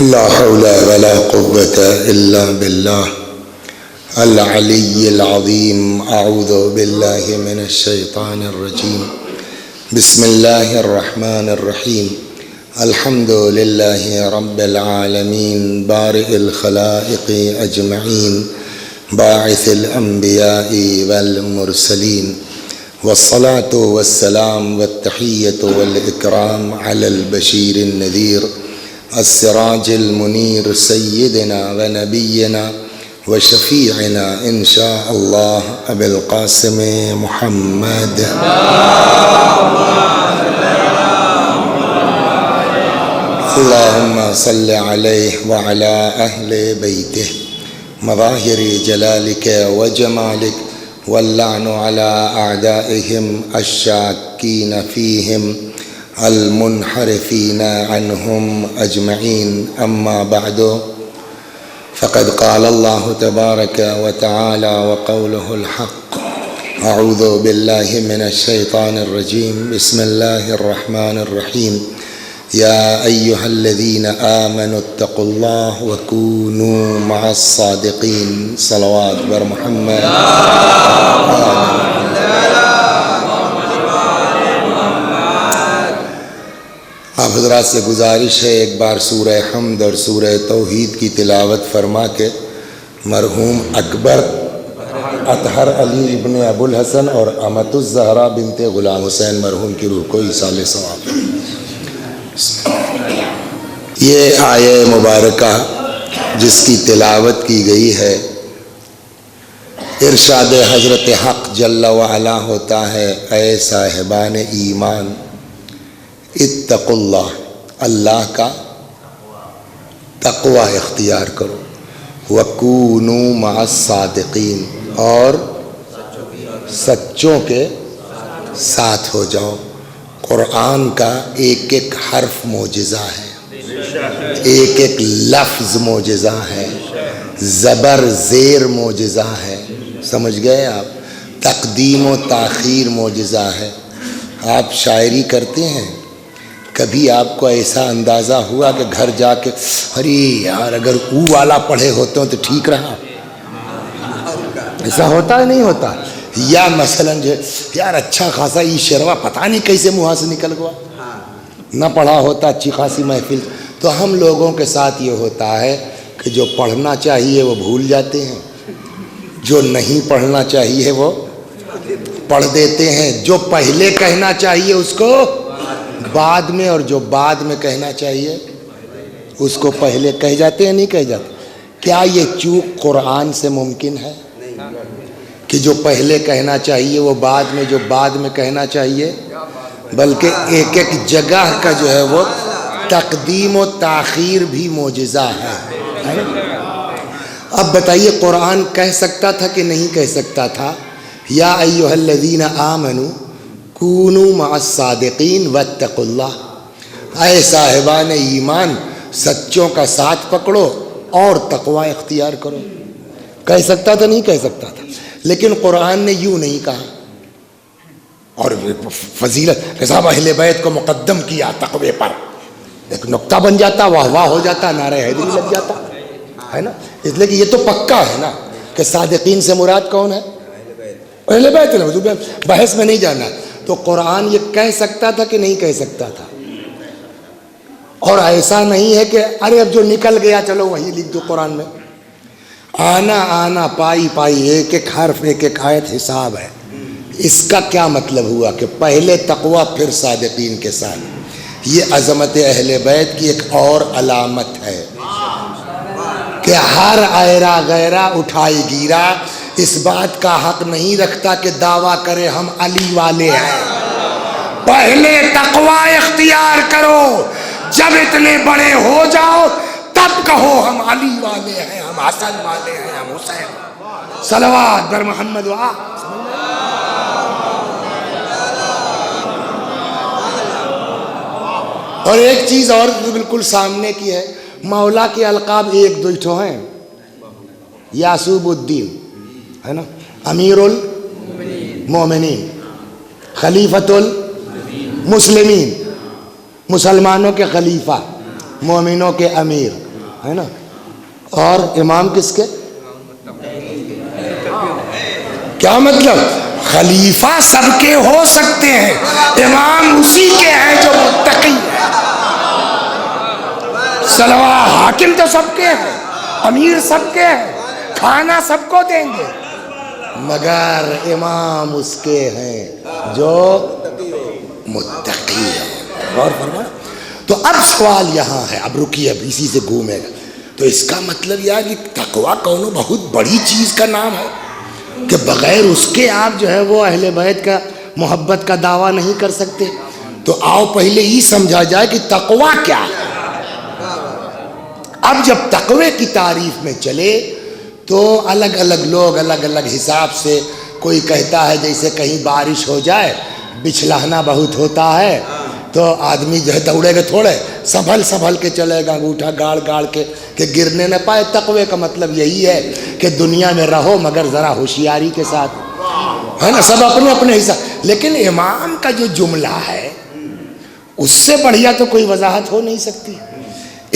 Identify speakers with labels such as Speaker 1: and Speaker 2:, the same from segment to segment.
Speaker 1: لا حول ولا قوة إلا بالله العلي العظيم. أعوذ بالله من الشيطان الرجيم. بسم الله الرحمن الرحيم. الحمد لله رب العالمين بارئ الخلائق أجمعين باعث الأنبياء والمرسلين، والصلاة والسلام والتحية والإكرام على البشير النذير السراج المنير سيدنا ونبينا وشفيعنا إن شاء الله أبي القاسم محمد. اللهم صل عليه وعلى أهل بيته مظاهر جلالك وجمالك، واللعن على أعدائهم الشاكين فيهم المنحرفين عنهم أجمعين. أما بعد، فقد قال الله تبارك وتعالى وقوله الحق: أعوذ بالله من الشيطان الرجيم. بسم الله الرحمن الرحيم. يا أيها الذين آمنوا اتقوا الله وكونوا مع الصادقين. صلوات بر محمد. آپ حضرات سے گزارش ہے ایک بار سورہ حمد اور سورہ توحید کی تلاوت فرما کے مرحوم اکبر اطہر علی ابن ابو الحسن اور امۃ الزہرا بنت غلام حسین مرحوم کی روح کو ایصال ثواب. یہ آیہ مبارکہ جس کی تلاوت کی گئی ہے، ارشاد حضرت حق جل وعلا ہوتا ہے: اے صاحبان ایمان، اتقوا اللہ، اللہ کا تقوی اختیار کرو، وکونوا مع الصادقین، اور سچوں کے ساتھ ہو جاؤ. قرآن کا ایک ایک حرف معجزہ ہے، ایک ایک لفظ معجزہ ہے، زبر زیر معجزہ ہے. سمجھ گئے آپ؟ تقدیم و تاخیر معجزہ ہے. آپ شاعری کرتے ہیں، کبھی آپ کو ایسا اندازہ ہوا کہ گھر جا کے ارے یار اگر او والا پڑھے ہوتے ہوں تو ٹھیک رہا؟ ایسا ہوتا ہے نہیں ہوتا؟ یا مثلا جو یار اچھا خاصا یہ شعروا پتہ نہیں کیسے منہ سے نکل گیا، نہ پڑھا ہوتا اچھی خاصی محفل. تو ہم لوگوں کے ساتھ یہ ہوتا ہے کہ جو پڑھنا چاہیے وہ بھول جاتے ہیں، جو نہیں پڑھنا چاہیے وہ پڑھ دیتے ہیں، جو پہلے کہنا چاہیے اس کو بعد میں، اور جو بعد میں کہنا چاہیے اس کو پہلے کہہ جاتے ہیں. نہیں کہہ جاتے. کیا یہ چوک قرآن سے ممکن ہے کہ جو پہلے کہنا چاہیے وہ بعد میں، جو بعد میں کہنا چاہیے؟ بلکہ ایک ایک جگہ کا جو ہے وہ تقدیم و تاخیر بھی معجزہ ہے. اب بتائیے قرآن کہہ سکتا تھا کہ نہیں کہہ سکتا تھا؟ یا ایھا الذین آمنوا کونوا مع الصادقین واتقوا اللہ، اے صاحبان ایمان سچوں کا ساتھ پکڑو اور تقوی اختیار کرو. کہہ سکتا تھا؟ نہیں کہہ سکتا تھا. لیکن قرآن نے یوں نہیں کہا. اور فضیلت کہ صاحب اہل بیت کو مقدم کیا تقوی پر، ایک نقطہ بن جاتا، واہ واہ ہو جاتا، نعرہ حیدری لگ جاتا ہے نا. اس لیے کہ یہ تو پکا ہے نا کہ صادقین سے مراد کون ہے؟ اہل بیت ہے. بحث میں نہیں جانا. تو قرآن یہ کہہ سکتا تھا کہ نہیں کہہ سکتا تھا؟ اور ایسا نہیں ہے کہ ارے اب جو نکل گیا چلو وہی لکھ دو. قرآن میں آنا آنا پائی پائی، ایک ایک حرف ایک ایک آیت حساب ہے. اس کا کیا مطلب ہوا کہ پہلے تقوی پھر صادقین کے ساتھ؟ یہ عظمت اہل بیت کی ایک اور علامت ہے کہ ہر ایرا غیرہ اٹھائی گیرا اس بات کا حق نہیں رکھتا کہ دعویٰ کرے ہم علی والے ہیں. پہلے تقوی اختیار کرو، جب اتنے بڑے ہو جاؤ تب کہو ہم علی والے ہیں، ہم حسن والے ہیں، ہم حسین. صلوات بر محمد. اور ایک چیز اور بالکل سامنے کی ہے، مولا کے القاب ایک دو ہیں. یعصوب الدین ہے نا، امیر المومنین، خلیفۃ المسلمین، مسلمانوں کے خلیفہ، مومنوں کے امیر. ہے نا. اور امام کس کے؟ کیا مطلب؟ خلیفہ سب کے ہو سکتے ہیں، امام اسی کے ہیں جو متقی ہے. صلوات حاکم تو سب کے ہیں، امیر سب کے ہیں، کھانا سب کو دیں گے، مگر امام اس کے ہیں جو متقی ہے. غور فرما. تو اب سوال یہاں ہے، اب رکیے، اب اسی سے گھومے گا. تو اس کا مطلب یار یہ تقویٰ کونوں بہت بڑی چیز کا نام ہے کہ بغیر اس کے آپ جو ہے وہ اہل بیت کا محبت کا دعویٰ نہیں کر سکتے. تو آؤ پہلے ہی سمجھا جائے کہ تقویٰ کیا ہے. اب جب تقوی کی تعریف میں چلے تو الگ الگ لوگ الگ الگ حساب سے، کوئی کہتا ہے جیسے کہیں بارش ہو جائے، بچھلانا بہت ہوتا ہے تو آدمی جو ہے دوڑے گا تھوڑے، سنبھل کے چلے گا، انگوٹھا گاڑ کے کہ گرنے نہ پائے. تقوی کا مطلب یہی ہے کہ دنیا میں رہو مگر ذرا ہوشیاری کے ساتھ، ہے نا، سب اپنے اپنے حساب. لیکن امام کا جو جملہ ہے اس سے بڑھیا تو کوئی وضاحت ہو نہیں سکتی.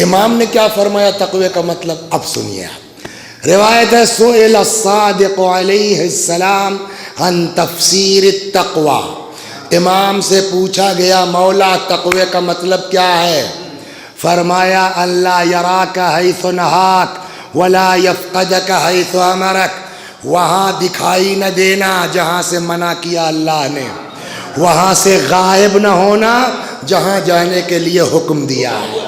Speaker 1: امام نے کیا فرمایا تقوی کا مطلب؟ اب سنیے آپ. روایت ہے سئل الصادق علیہ السلام عن تفسیر التقوی. امام سے پوچھا گیا مولا تقوی کا مطلب کیا ہے؟ فرمایا اللہ یراک حیث نہاک ولا یفقدک حیث امرک. وہاں دکھائی نہ دینا جہاں سے منع کیا اللہ نے، وہاں سے غائب نہ ہونا جہاں جانے کے لیے حکم دیا ہے.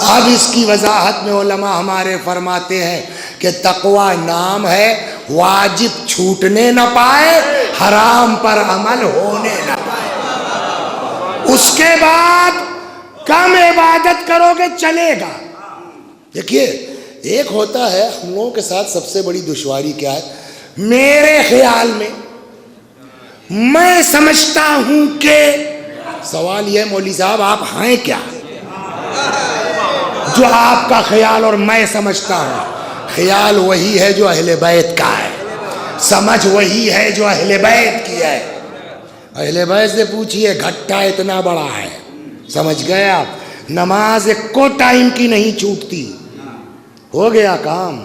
Speaker 1: اب اس کی وضاحت میں علماء ہمارے فرماتے ہیں کہ تقوی نام ہے واجب چھوٹنے نہ پائے، حرام پر عمل ہونے نہ پائے. اس کے بعد کم عبادت کرو گے چلے گا. دیکھیے ایک ہوتا ہے، ہم لوگوں کے ساتھ سب سے بڑی دشواری کیا ہے؟ میرے خیال میں سمجھتا ہوں کہ، سوال یہ مولوی صاحب آپ ہیں کیا جو آپ کا خیال اور میں سمجھتا ہوں؟ خیال وہی ہے جو اہل بیت کا ہے، سمجھ وہی ہے جو اہل بیت کی ہے. اہل بیت سے پوچھئے گھٹا اتنا بڑا ہے، سمجھ گئے آپ؟ نماز کو ٹائم کی نہیں چھوٹتی. ہو گیا کام؟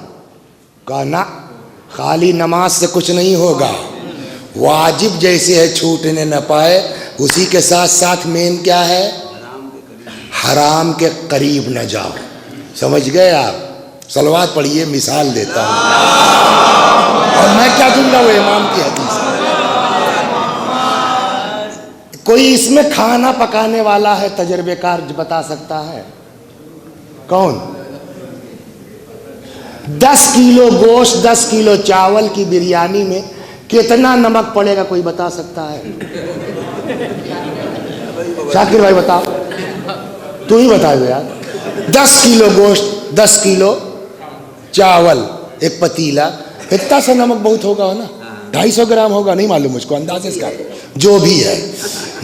Speaker 1: کہا نہ، خالی نماز سے کچھ نہیں ہوگا، واجب جیسے ہے چھوٹنے نہ پائے، اسی کے ساتھ ساتھ مین کیا ہے؟ حرام کے قریب نہ جاؤ. سمجھ گئے آپ؟ صلوات پڑھیے، مثال دیتا ہوں اور میں کیا دوں گا وہ امام کی حدیث ہے. کوئی اس میں کھانا پکانے والا ہے تجربے کار بتا سکتا ہے؟ کون؟ 10 کلو گوشت 10 کلو چاول کی بریانی میں کتنا نمک پڑے گا کوئی بتا سکتا ہے؟ شاکر بھائی بتاؤ، تو ہی بتا دو یار. 10 کلو گوشت 10 کلو چاول ایک پتیلا، اتنا سا نمک بہت ہوگا نا، 250 گرام ہوگا، نہیں معلوم مجھ کو، اندازے سے جو بھی ہے،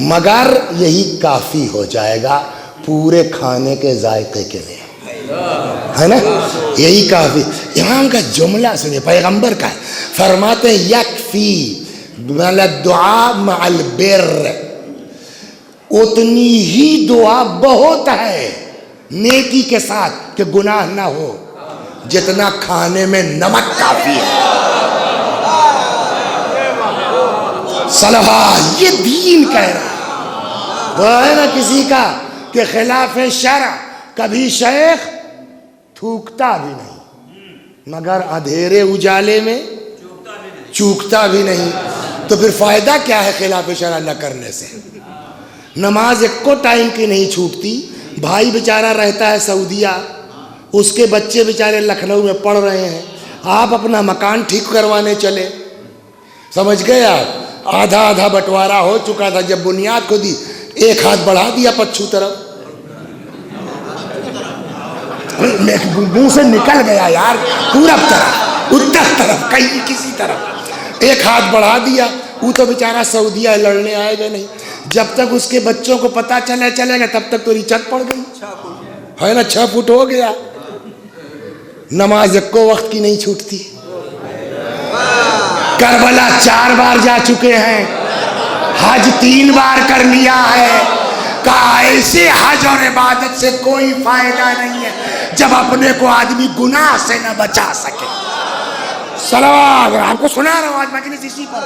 Speaker 1: مگر یہی کافی ہو جائے گا پورے کھانے کے ذائقے کے لیے، ہے نا، یہی کافی. امام کا جملہ سنیے، پیغمبر کا، فرماتے ہیں یکفی من الدعاء مع البر. اتنی ہی دعا بہت ہے نیکی کے ساتھ کہ گناہ نہ ہو جتنا کھانے میں نمک کافی ہے. صلوات، یہ دین کہہ رہا ہے. وہ ہے نا کسی کا کہ خلاف شرع کبھی شیخ تھوکتا بھی نہیں مگر اندھیرے اجالے میں چوکتا بھی نہیں. تو پھر فائدہ کیا ہے خلاف شرع نہ کرنے سے؟ نماز ایک کو ٹائم کی نہیں چھوٹتی. بھائی بیچارہ رہتا ہے سعودیہ، اس کے بچے بیچارے لکھنؤ میں پڑھ رہے ہیں، آپ اپنا مکان ٹھیک کروانے چلے، سمجھ گئے آپ؟ آدھا بٹوارا ہو چکا تھا، جب بنیاد کو دی ایک ہاتھ بڑھا دیا پچھو طرف، منہ سے نکل گیا یار، پورب طرف اتر طرف کہیں کسی طرف ایک ہاتھ بڑھا دیا. وہ تو بیچارہ سعودیہ لڑنے آئے گا نہیں، جب تک اس کے بچوں کو پتا چلے گا تب تک تو چھت پڑ گئی، ہے نا، 6 فٹ ہو گیا. نماز کو وقت کی نہیں چھوٹتی. کربلا 4 بار جا چکے ہیں، حج 3 بار کر لیا ہے، کہا ایسے حج اور عبادت سے کوئی فائدہ نہیں ہے جب اپنے کو آدمی گناہ سے نہ بچا سکے. صلوات. آپ کو سنا رہا ہوں آج مجلس اسی پر.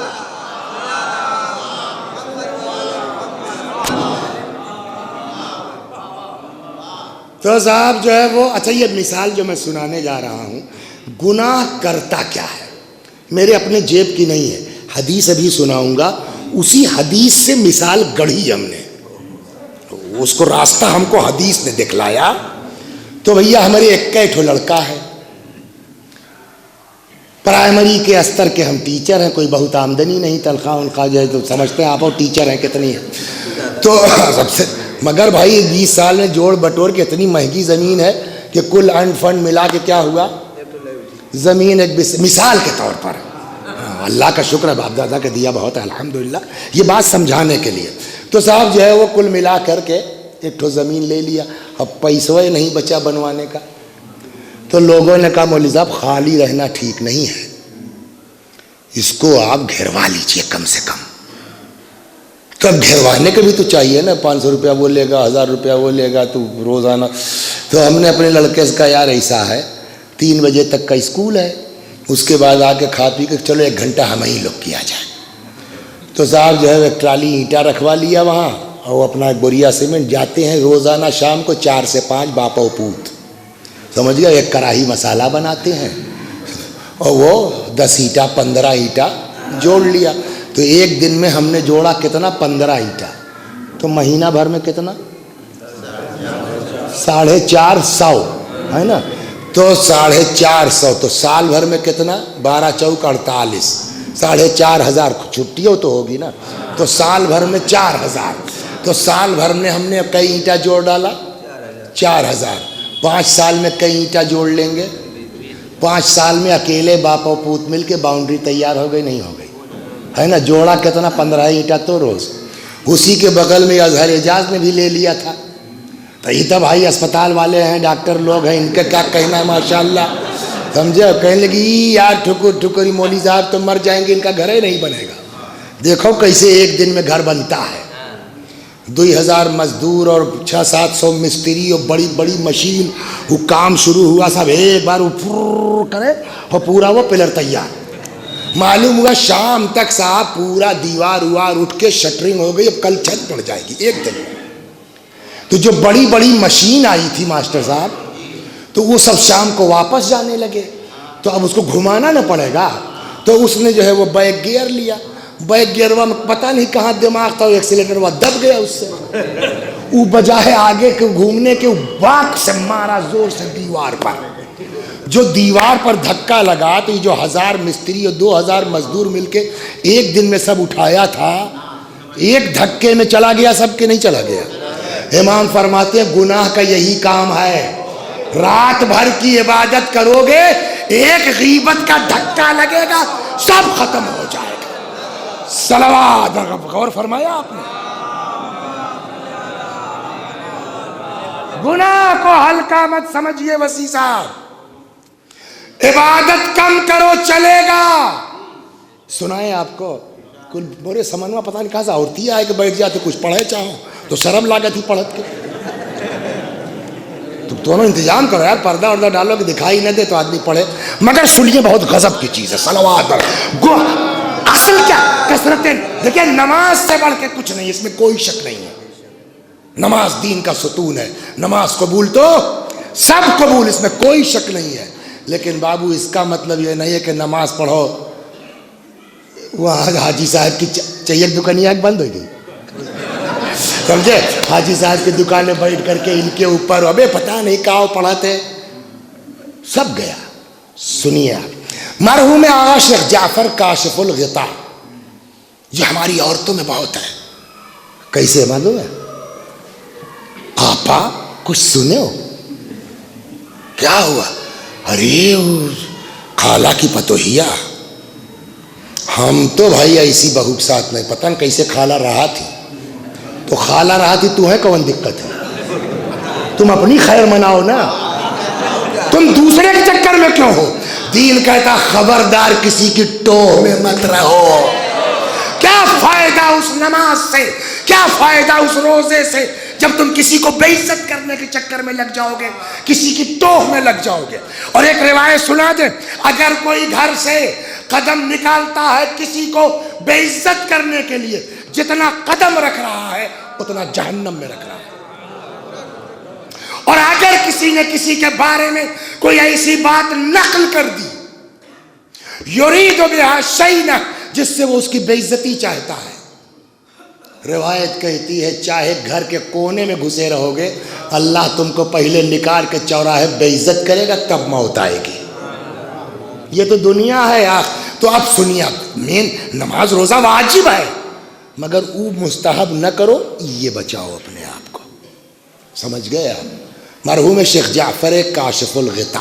Speaker 1: تو صاحب جو ہے وہ اچھا یہ مثال جو میں سنانے جا رہا ہوں گناہ کرتا کیا ہے میرے اپنے جیب کی نہیں ہے, حدیث ابھی سناؤں گا, اسی حدیث سے مثال گڑھی ہم نے, اس کو راستہ ہم کو حدیث نے دکھلایا. تو بھیا ہمارے ایک لڑکا ہے, پرائمری کے استر کے ہم ٹیچر ہیں, کوئی بہت آمدنی نہیں, تنخواہ جو ہے تو سمجھتے ہیں آپ اور ٹیچر ہیں کتنی ہے. تو سب سے مگر بھائی 20 سال میں جوڑ بٹور کے اتنی مہنگی زمین ہے کہ کل انڈ فنڈ ملا کے کیا ہوا, زمین ایک مثال کے طور پر. اللہ کا شکر ہے باپ دادا کا دیا بہت ہے الحمدللہ, یہ بات سمجھانے کے لیے. تو صاحب جو ہے وہ کل ملا کر کے ایک ٹھو زمین لے لیا, اب پیسہ ہی نہیں بچا بنوانے کا. تو لوگوں نے کہا مولوی صاحب خالی رہنا ٹھیک نہیں ہے, اس کو آپ گھروا لیجئے کم سے کم. تو اب گھروانے کے بھی تو چاہیے نا, 500 روپیہ وہ لے گا, 1000 روپیہ وہ لے گا تو روزانہ. تو ہم نے اپنے لڑکے سے کہا یار ایسا ہے 3 بجے تک کا اسکول ہے, اس کے بعد آ کے کھا پی کے چلو 1 گھنٹہ ہم ہی لوگ کیا جائے. تو صاحب جو ہے ایک ٹرالی اینٹا رکھوا لیا وہاں اور اپنا ایک بوریا سیمنٹ, جاتے ہیں روزانہ شام کو 4 سے 5 باپا و پوت, سمجھ گیا, ایک کڑاہی مسالہ بناتے ہیں اور وہ 10 اینٹا 15 اینٹا جوڑ لیا. تو ایک دن میں ہم نے جوڑا کتنا 15 اینٹا, تو مہینہ بھر میں کتنا 450 ہے نا, تو 450, تو سال بھر میں کتنا 12 چوک 48, 4500 چھٹی ہو تو ہوگی نا, تو سال بھر میں 4000. تو سال بھر میں ہم نے کئی اینٹا جوڑ ڈالا 4000. 5 سال میں کئی اینٹا جوڑ لیں گے, 5 سال میں اکیلے باپ و پوت مل کے باؤنڈری تیار ہو گئی نہیں ہو گئی ہے نا. جوڑا کتنا 15 اینٹا تو روز. اسی کے بغل میں اظہر اعجاز نے بھی لے لیا تھا. تو یہ تو بھائی اسپتال والے ہیں, ڈاکٹر لوگ ہیں, ان کا کیا کہنا ہے ماشاءاللہ, سمجھے. کہنے لگی یار ٹھکر ٹھکری مولوی صاحب تو مر جائیں گے, ان کا گھر ہی نہیں بنے گا. دیکھو کیسے ایک دن میں گھر بنتا ہے. 2000 مزدور اور 600-700 مستری اور بڑی بڑی مشین, وہ کام شروع ہوا سب ایک بار وہ کرے اور پورا وہ پلر تیار. معلوم ہوا شام تک صاحب پورا دیوار وار اٹھ کے شٹرنگ ہو گئی, اب کل چھت پڑ جائے گی ایک دن. تو جو بڑی بڑی مشین آئی تھی ماسٹر صاحب, تو وہ سب شام کو واپس جانے لگے, تو اب اس کو گھمانا نہ پڑے گا. تو اس نے جو ہے وہ بیک گیئر لیا, بیک گیئر میں پتہ نہیں کہاں دماغ تھا, وہ ایکسیلیٹر وہ دب گیا اس سے, وہ بجائے آگے کے گھومنے کے باک سے مارا زور سے دیوار پر. جو دیوار پر دھکا لگا تو یہ جو 1000 مستری اور 2000 مزدور مل کے ایک دن میں سب اٹھایا تھا, ایک دھکے میں چلا گیا سب کے نہیں چلا گیا. امام فرماتے ہیں گناہ کا یہی کام ہے, رات بھر کی عبادت کرو گے, ایک غیبت کا دھکا لگے گا سب ختم ہو جائے گا. صلوات. غور فرمایا آپ نے. گناہ کو ہلکا مت سمجھیے وسیع صاحب, عبادت کم کرو چلے گا. سنائیں آپ کو کل مورے سمنوا پتہ نہیں کہاں سے عورتی آئے کہ بیٹھ جاتے کچھ پڑھے چاہو تو شرم لاگت ہی پڑھت کے. تو دونوں انتظام کرو یار, پردہ وردہ ڈالو کہ دکھائی نہ دے تو آدمی پڑھے. مگر سنیے بہت غضب کی چیز ہے صلوات پر. اصل کیا کثرتیں, دیکھیں نماز سے بڑھ کے کچھ نہیں, اس میں کوئی شک نہیں ہے. نماز دین کا ستون ہے, نماز قبول تو سب قبول, اس میں کوئی شک نہیں ہے. لیکن بابو اس کا مطلب یہ نہیں ہے کہ نماز پڑھو وہاں حاجی صاحب کی چیک دکانیاں بند ہو گئی, سمجھے. حاجی صاحب کی دکان میں بیٹھ کر کے ان کے اوپر ابے پتہ نہیں کہاں پڑھاتے, سب گیا. سنیے آپ, مرحوم آغا شیخ جعفر کاشف الغطاء, یہ ہماری عورتوں میں بہت ہے. کیسے معلوم ہے آپا, کچھ سنے ہو کیا ہوا؟ ارے خالہ کی پتوہیا, ہم تو بھائی ایسی بہو کے ساتھ نہیں, پتہ نہیں کیسے خالہ رہا تھی. تو خالہ رہا تھی تو ہے کون دقت ہے, تم اپنی خیر مناؤ نا, تم دوسرے کے چکر میں کیوں ہو. دین کہتا خبردار کسی کی ٹوہ میں مت رہو. کیا فائدہ اس نماز سے, کیا فائدہ اس روزے سے, جب تم کسی کو بے عزت کرنے کے چکر میں لگ جاؤ گے، کسی کی ٹوہ میں لگ جاؤ گے۔ اور ایک روایت سنا دیں، اگر کوئی گھر سے قدم نکالتا ہے کسی کو بے عزت کرنے کے لیے، جتنا قدم رکھ رہا ہے اتنا جہنم میں رکھ رہا ہے۔ اور اگر کسی نے کسی کے بارے میں کوئی ایسی بات نقل کر دی، یرید بہا شیئا، جس سے وہ اس کی بے عزتی چاہتا ہے، روایت کہتی ہے چاہے گھر کے کونے میں گھسے رہو گے، اللہ تم کو پہلے نکال کے چوراہے بے عزت کرے گا، تب موت آئے گی۔ یہ تو دنیا ہے یار۔ تو اب سنیے، مین نماز روزہ واجب ہے، مگر وہ مستحب نہ کرو، یہ بچاؤ اپنے آپ کو۔ سمجھ گئے آپ؟ مرحوم شیخ جعفر کاشف الغطا،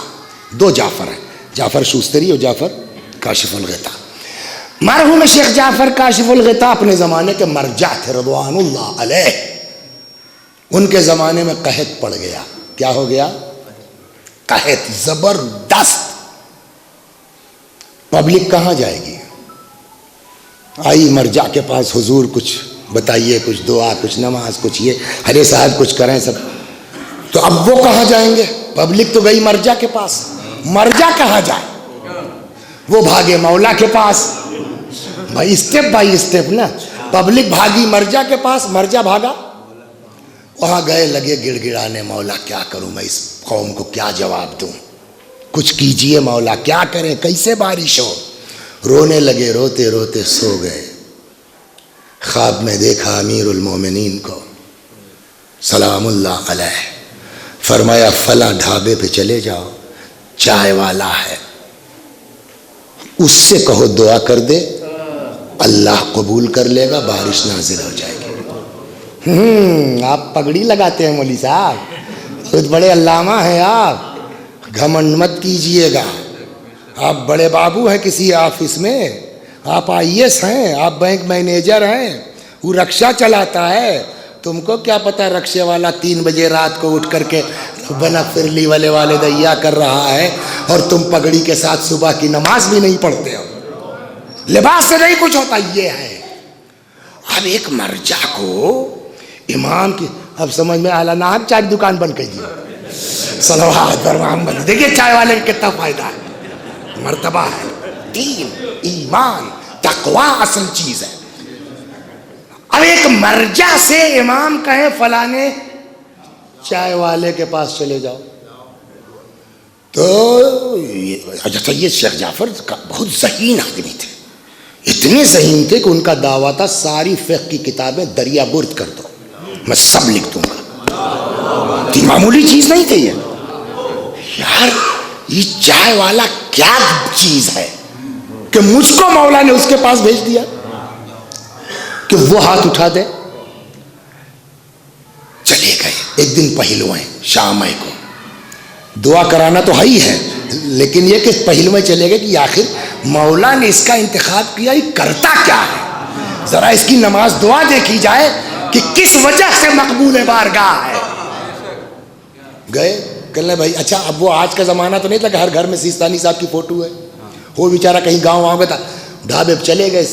Speaker 1: دو جعفر ہیں، جعفر شوستری اور جعفر کاشف الغطا۔ مرحوم شیخ جعفر کاشف الغطا اپنے زمانے کے مرجع تھے رضوان اللہ علیہ۔ ان کے زمانے میں قحط پڑ گیا۔ کیا ہو گیا؟ قحط زبردست۔ پبلک کہاں جائے گی؟ آئی مرجع کے پاس، حضور کچھ بتائیے، کچھ دعا، کچھ نماز، کچھ یہ، ارے صاحب کچھ کریں سب۔ تو اب وہ کہاں جائیں گے؟ پبلک تو گئی مرجع کے پاس، مرجع کہاں جائے؟ وہ بھاگے مولا کے پاس۔ بھائی اسٹیپ بائی اسٹیپ نا، پبلک بھاگی مرجع کے پاس، مرجع بھاگا، وہاں گئے لگے گڑ گڑانے، مولا کیا کروں میں، اس قوم کو کیا جواب دوں، کچھ کیجئے مولا، کیا کریں، کیسے بارش ہو۔ رونے لگے، روتے روتے سو گئے۔ خواب میں دیکھا امیر المومنین کو سلام اللہ علیہ، فرمایا فلاں ڈھابے پہ چلے جاؤ، چائے والا ہے، اس سے کہو دعا کر دے، اللہ قبول کر لے گا، بارش نازل ہو جائے گی۔ آپ پگڑی لگاتے ہیں مولوی صاحب، بہت بڑے علامہ ہیں آپ، گھمنڈ مت کیجئے گا۔ آپ بڑے بابو ہیں کسی آفس میں، آپ IAS ہیں، آپ بینک مینیجر ہیں، وہ رکشہ چلاتا ہے، تم کو کیا پتا رکشے والا 3 بجے رات کو اٹھ کر کے ربنا اغفر لی ولی والدیا کر رہا ہے، اور تم پگڑی کے ساتھ صبح کی نماز بھی نہیں پڑھتے ہو، لباس سے نہیں کچھ ہوتا۔ یہ ہے اب ایک مرجع کو امام کی، اب سمجھ میں آلہ ناہب چائے کی دکان بند کر دی، صلوات پر محمد۔ دیکھیے چائے والے کا کتنا فائدہ ہے، مرتبہ ہے، دین، ایمان، تقوی اصل چیز ہے۔ اب ایک مرجع سے امام کہیں فلانے چائے والے کے پاس چلے جاؤ، تو یہ شیخ جعفر کا بہت ذہین آدمی تھے، اتنے ذہین تھے کہ ان کا دعویٰ تھا ساری فقہ کی کتابیں دریا برد کر دو، میں سب لکھ دوں گا۔ معمولی چیز نہیں تھی یہ، یار یہ چائے والا کیا چیز ہے کہ مجھ کو مولا نے اس کے پاس بھیج دیا کہ وہ ہاتھ اٹھا دے۔ چلے گئے، ایک دن پہلوئیں شام کو، دعا کرانا تو ہی ہے، لیکن یہ کہ پہلوئیں چلے گئے کہ آخر مولا نے اس کا انتخاب کیا، یہ کرتا کیا ہے، ذرا اس کی نماز دعا دیکھی جائے کہ کس وجہ سے مقبول بارگاہ ہے۔ گئے، کہنے بھائی اچھا، اب وہ آج کا زمانہ تو نہیں تھا کہ ہر گھر میں سیستانی صاحب کی فوٹو ہے، وہ بیچارہ کہیں گاؤں واؤں میں تھا، ڈھابے پہ چلے گئے،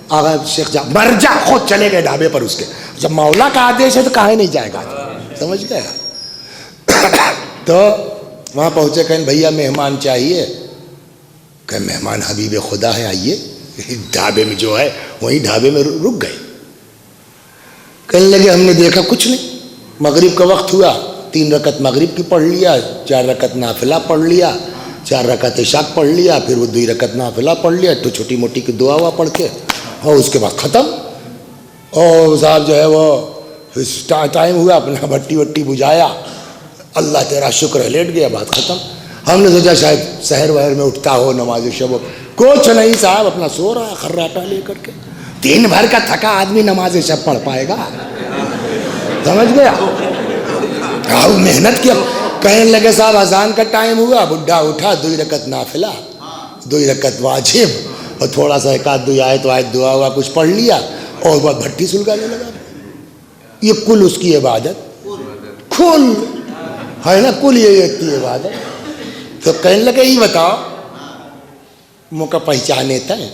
Speaker 1: آغا شیخ جعفر مرجع خود چلے گئے ڈھابے پر اس کے، جب مولا کا آدیش ہے تو کہاں نہیں جائے گا، سمجھ گئے؟ تو وہاں پہنچے، کہیں بھیا مہمان چاہیے، کہ مہمان حبیب خدا ہے، آئیے ڈھابے میں جو ہے وہیں ڈھابے میں رک گئے۔ کہنے لگے ہم نے دیکھا کچھ نہیں، مغرب کا وقت ہوا، 3 رکعت مغرب کی پڑھ لیا، 4 رکعت نافلہ پڑھ لیا، 4 رکعت عشاء پڑھ لیا، پھر وہ 2 رکعت نافلہ پڑھ لیا، تو چھوٹی موٹی کی دعا ہوا پڑھ کے، اور اس کے بعد ختم۔ اور صاحب جو ہے وہ ٹائم ہوا، اپنا بھٹی وٹی بجھایا، اللہ تیرا شکر ہے، لیٹ گیا، بات ختم۔ ہم نے سوچا شاید سحر وحر میں اٹھتا ہو نماز شب، کچھ نہیں صاحب، اپنا سو رہا ہے خراٹا لے کر کے۔ دن بھر کا تھکا آدمی نماز شب پڑھ پائے گا؟ سمجھ گیا؟ محنت کیا۔ کہنے لگے صاحب اذان کا ٹائم ہوا، بڈھا اٹھا، 2 رکعت نافلہ، 2 رکعت واجب، اور تھوڑا سا 1-2 آیت دعا ہوا کچھ پڑھ لیا، اور وہ بھٹی سلگانے لگا۔ یہ کل اس کی عبادت، کل ہے نا، کل یہ ایک کی عبادت۔ تو کہنے لگے یہ بتاؤ موقع پہچانتا ہے؟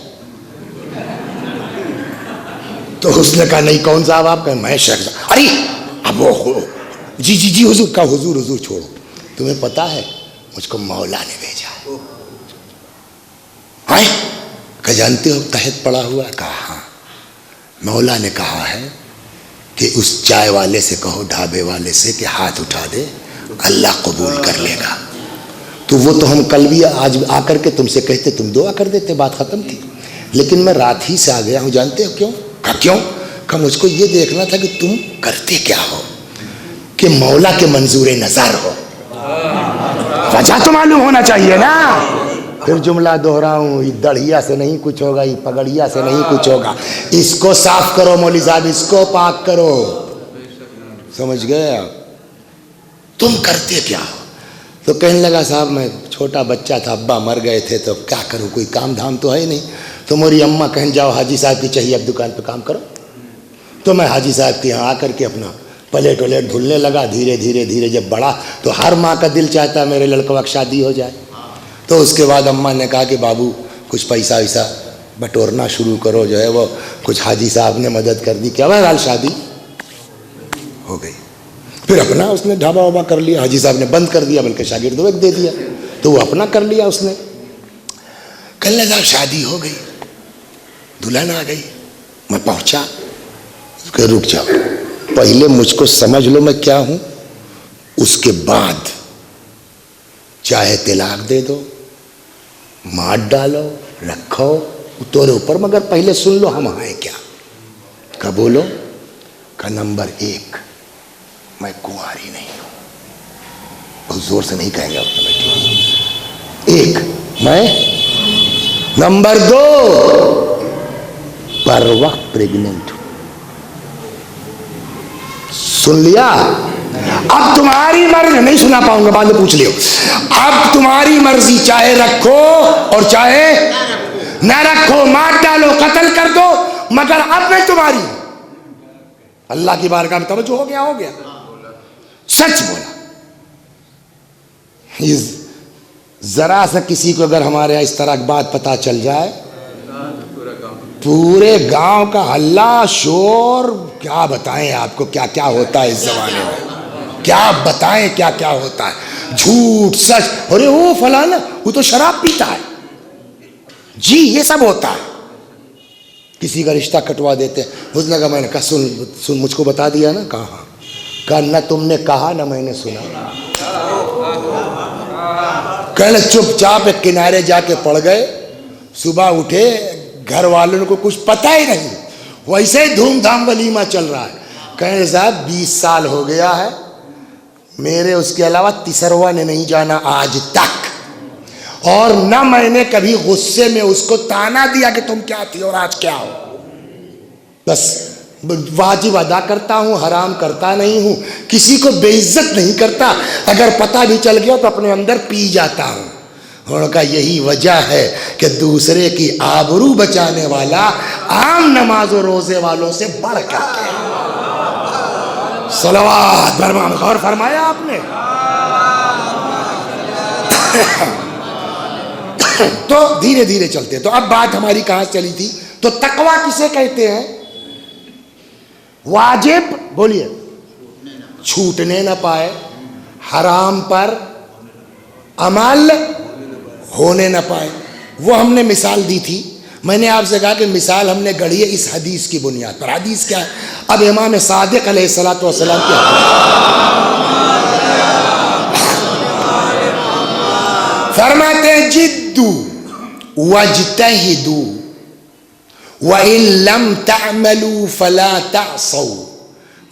Speaker 1: تو اس نے کہا نہیں، کون صاحب آپ؟ کہ میں شیخ۔ ارے اب وہ جی حضور کا حضور چھوڑو، تمہیں پتا ہے مجھ کو مولا نے بھیجا ہے، کہ جانتے ہو تحت پڑا ہوا؟ کہا ہاں، مولا نے کہا ہے کہ اس چائے والے سے کہو، ڈھابے والے سے، کہ ہاتھ اٹھا دے، اللہ قبول کر لے گا۔ تو وہ تو ہم کل بھی آج آ کر کے تم سے کہتے، تم دعا کر دیتے، بات ختم تھی، لیکن میں رات ہی سے آ گیا ہوں۔ جانتے ہو کیوں؟ کیوں کہ مجھ کو یہ دیکھنا تھا کہ تم کرتے کیا ہو، کہ مولا کے منظور نظر ہو، وجہ تو معلوم ہونا چاہیے نا۔ پھر جملہ دہراؤں، دڑھیا سے نہیں کچھ ہوگا، یہ پگڑیا سے نہیں کچھ ہوگا، اس کو صاف کرو مولوی صاحب، اس کو پاک کرو، سمجھ گئے آپ؟ تم کرتے کیا ہو؟ تو کہنے لگا صاحب میں چھوٹا بچہ تھا، ابا مر گئے تھے، تو کیا کروں، کوئی کام دھام تو ہے نہیں، تو میری اماں کہن جاؤ حاجی صاحب کی چاہیے اب دکان پہ کام کرو، تو میں حاجی صاحب کے یہاں آ کر کے اپنا پلیٹ ولیٹ دھلنے لگا۔ دھیرے دھیرے جب بڑا تو ہر ماں کا دل چاہتا ہے میرے لڑکوں کی شادی ہو جائے، تو اس کے بعد اماں نے کہا کہ بابو کچھ پیسہ ویسا بٹورنا شروع کرو، جو ہے وہ کچھ حاجی صاحب نے مدد کر دی، کیا بہرحال شادی ہو گئی۔ پھر اپنا اس نے ڈھابا وابا کر لیا، حاجی صاحب نے بند کر دیا، بلکہ شاگردوں کو دے دیا، تو وہ اپنا کر لیا اس نے۔ کل صاحب شادی ہو گئی، دلہن آ گئی، میں پہنچا، کہ رک جاؤ پہلے مجھ کو سمجھ لو میں کیا ہوں، اس کے بعد چاہے طلاق دے دو، مار ڈالو، رکھو تورے اوپر، مگر پہلے سن لو ہم ہیں کیا۔ کہ بولو؟ کہ نمبر 1 میں کنواری نہیں ہوں، بہت زور سے نہیں کہیں گے اپنے بیٹی، 1 میں، نمبر 2 پر وقت پریگننٹ ہوں۔ سن لیا؟ اب تمہاری مرضی، نہیں سنا پاؤں گا بعد میں پوچھ لیو، اب تمہاری مرضی، چاہے رکھو اور چاہے نہ رکھو، مار ڈالو، قتل کر دو، مگر اب میں تمہاری۔ اللہ کی بارگاہ میں توجہ ہو گیا، سچ بولا۔ ذرا سا کسی کو اگر ہمارے یہاں اس طرح کی بات پتا چل جائے، پورے گاؤں کا ہلہ شور، کیا بتائیں آپ کو کیا کیا ہوتا ہے اس زمانے میں، کیا بتائیں کیا کیا ہوتا ہے، جھوٹ سچ، ارے وہ فلانا وہ تو شراب پیتا ہے، جی یہ سب ہوتا ہے۔ کسی کا رشتہ کٹوا دیتے ہیں، اس نے کہا، میں نے کہا سن مجھ کو بتا دیا نا، کہا کہ نہ تم نے کہا نہ میں نے سنا، کہنے چپ چاپ ایک کنارے جا کے پڑ گئے، صبح اٹھے گھر والوں کو کچھ پتہ ہی نہیں، ویسے ہی دھوم دھام ولیمہ چل رہا ہے۔ کہنے صاحب 20 سال ہو گیا ہے میرے اس کے علاوہ تیسروا نے نہیں جانا آج تک، اور نہ میں نے کبھی غصے میں اس کو تانا دیا کہ تم کیا تھی اور آج کیا ہو، بس واجب ادا کرتا ہوں، حرام کرتا نہیں ہوں، کسی کو بے عزت نہیں کرتا، اگر پتہ بھی چل گیا تو اپنے اندر پی جاتا ہوں۔ انہوں نے کہا یہی وجہ ہے کہ دوسرے کی آبرو بچانے والا عام نماز و روزے والوں سے بڑھ کر کے، صلوات برمام، غور فرمایا آپ نے؟ تو دھیرے دھیرے چلتے، تو اب بات ہماری کہاں چلی تھی؟ تو تقویٰ کسے کہتے ہیں؟ واجب بولیے چھوٹنے نہ پائے، حرام پر عمل ہونے نہ پائے۔ وہ ہم نے مثال دی تھی، میں نے آپ سے کہا کہ مثال ہم نے گڑھی ہے اس حدیث کی بنیاد پر۔ حدیث کیا ہے؟ اب امام صادق علیہ السلام کیا فرماتے ہیں، جدو واجتہدو وَإِن لَمْ تَعْمَلُوا فَلَا تَعْصَوْا،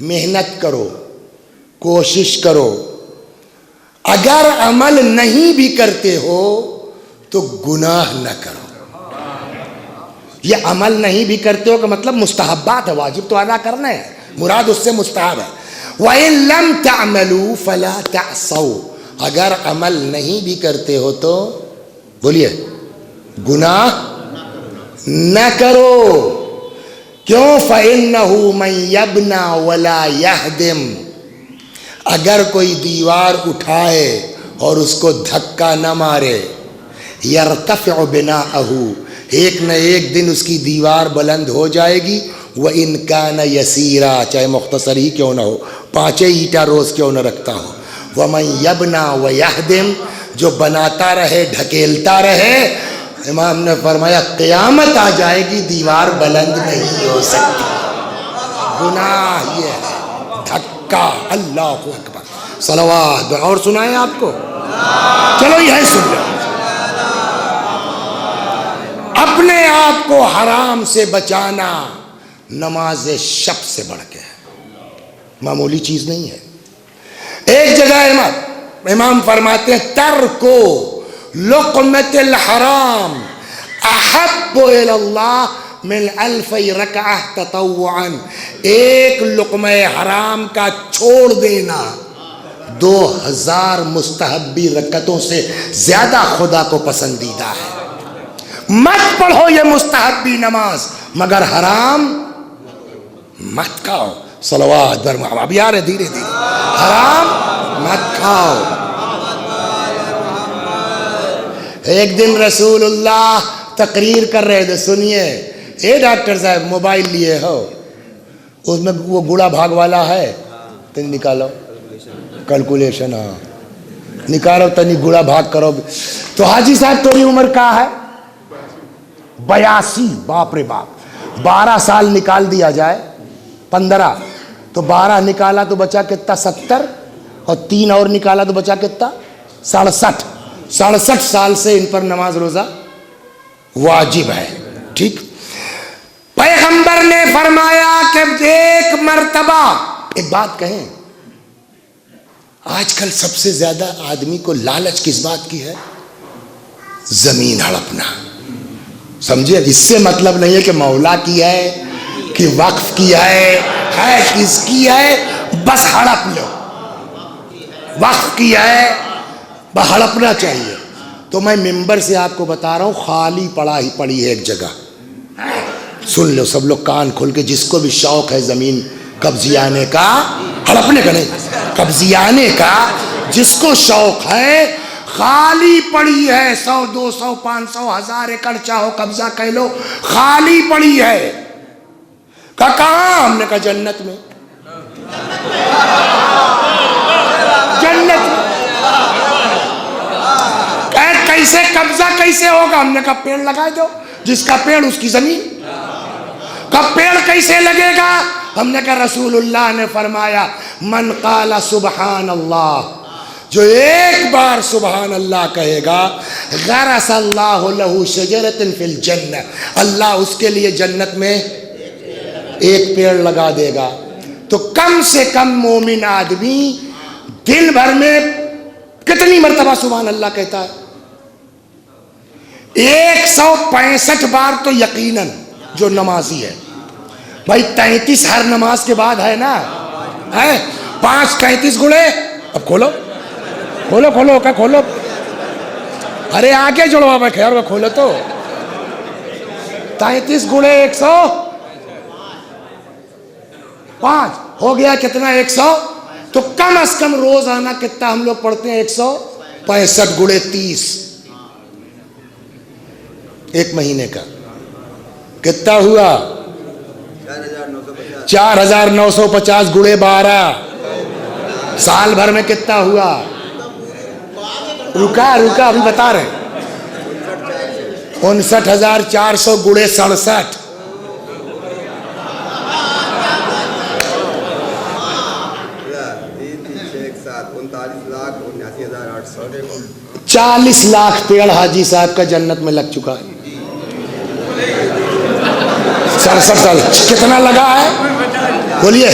Speaker 1: محنت کرو، کوشش کرو، اگر عمل نہیں بھی کرتے ہو تو گناہ نہ کرو۔ یہ عمل نہیں بھی کرتے ہو کا مطلب مستحبات ہے، واجب تو ادا کرنا ہے، مراد اس سے مستحب ہے۔ وَإِن لَمْ تَعْمَلُوا فَلَا تَعْصَوْا، اگر عمل نہیں بھی کرتے ہو تو بولیے گناہ نہ کرو۔ کیوں؟ فَإِنَّهُ مَن يَبْنَى وَلَا يَهْدِمْ، اگر کوئی دیوار اٹھائے اور اس کو دھکا نہ مارے، يَرْتَفِعُ بِنَاءَهُ، ایک نہ ایک دن اس کی دیوار بلند ہو جائے گی، وَإِن كَانَ يَسِيرًا، چاہے مختصر ہی کیوں نہ ہو، 5 اینٹیں روز کیوں نہ رکھتا ہو. وَمَن يَبْنَا وَيَهْدِمْ, جو بناتا رہے ڈھکیلتا رہے. امام نے فرمایا قیامت آ جائے گی دیوار بلند نہیں ہو سکتی. گناہ یہ ہے دھکا. اللہ اکبر, صلوات. اور سنائیں آپ کو, چلو یہ سن لو. اپنے آپ کو حرام سے بچانا نماز شب سے بڑھ کے معمولی چیز نہیں ہے. ایک جگہ امام فرماتے ہیں ترکو لقمۃ الحرام احب الی اللہ من 1000 رکعہ تطوعا. ایک لقمہ حرام کا چھوڑ دینا 2000 مستحبی رکعتوں سے زیادہ خدا کو پسندیدہ ہے. مت پڑھو یہ مستحبی نماز مگر حرام مت کھاؤ. صلوات بر محمد. اب یار دھیرے دھیرے. حرام مت کھاؤ. ایک دن رسول اللہ تقریر کر رہے تھے, سنیے. اے ڈاکٹر صاحب موبائل لیے ہو, اس میں وہ گوڑا بھاگ والا ہے, تنی نکالو کیلکولیشن. ہاں نکالو, تنی گوڑا بھاگ کرو. تو حاجی صاحب تیری عمر کیا ہے؟ 82. باپ رے باپ. 12 سال نکال دیا جائے 15, تو 12 نکالا تو بچا کتنا 70, اور 3 اور نکالا تو بچا کتنا 67. 67 سال سے ان پر نماز روزہ واجب ہے. ٹھیک. پیغمبر نے فرمایا کہ ایک مرتبہ, ایک بات کہیں, آج کل سب سے زیادہ آدمی کو لالچ کس بات کی ہے؟ زمین ہڑپنا. سمجھے؟ اس سے مطلب نہیں ہے کہ مولا کی ہے کہ وقف کی ہے کس کی ہے, بس ہڑپ لو. وقف کی ہے بس ہڑپنا چاہیے. تو میں ممبر سے آپ کو بتا رہا ہوں, خالی پڑی ہے ایک جگہ. سن لو سب لوگ کان کھول کے, جس کو بھی شوق ہے زمین قبضیانے کا, ہڑپنے کا نہیں, قبضیانے کا جس کو شوق ہے, خالی پڑی ہے 100 200 500 1000 ایکڑ چاہو قبضہ کہہ لو, خالی پڑی ہے. کہاں؟ ہم نے کہا جنت میں. جنت میں. کیسے قبضہ کیسے ہوگا؟ ہم نے کہا پیڑ لگا دو, جس کا پیڑ اس کی زمین. کب پیڑ کیسے لگے گا؟ ہم نے کہا رسول اللہ نے فرمایا من قال سبحان اللہ, جو ایک بار سبحان اللہ کہے گا, غرس اللہ لہ شجرۃ فی الجنہ, اللہ اس کے لیے جنت میں ایک پیڑ لگا دے گا. تو کم سے کم مومن آدمی دن بھر میں کتنی مرتبہ سبحان اللہ کہتا ہے؟ 165 بار تو یقیناً جو نمازی ہے. بھائی 33 ہر نماز کے بعد ہے نا, ہے 5 33 گڑے. اب کھولو کھولو کھولو کیا کھولو, ارے آگے جڑوا میں خیر وہ کھولو. تو 33 گڑے 105 ہو گیا کتنا 100. تو کم از کم روزانہ کتنا ہم لوگ پڑھتے ہیں؟ 165 گڑے 30, ایک مہینے کا کتنا ہوا؟ 4950 گڑے 12, سال بھر میں کتنا ہوا؟ رکا ابھی بتا رہے ہیں, 59400 گڑے 67. 40 لاکھ پیڑ حاجی صاحب کا جنت میں لگ چکا ہے. 67 سال کتنا لگا ہے بولیے؟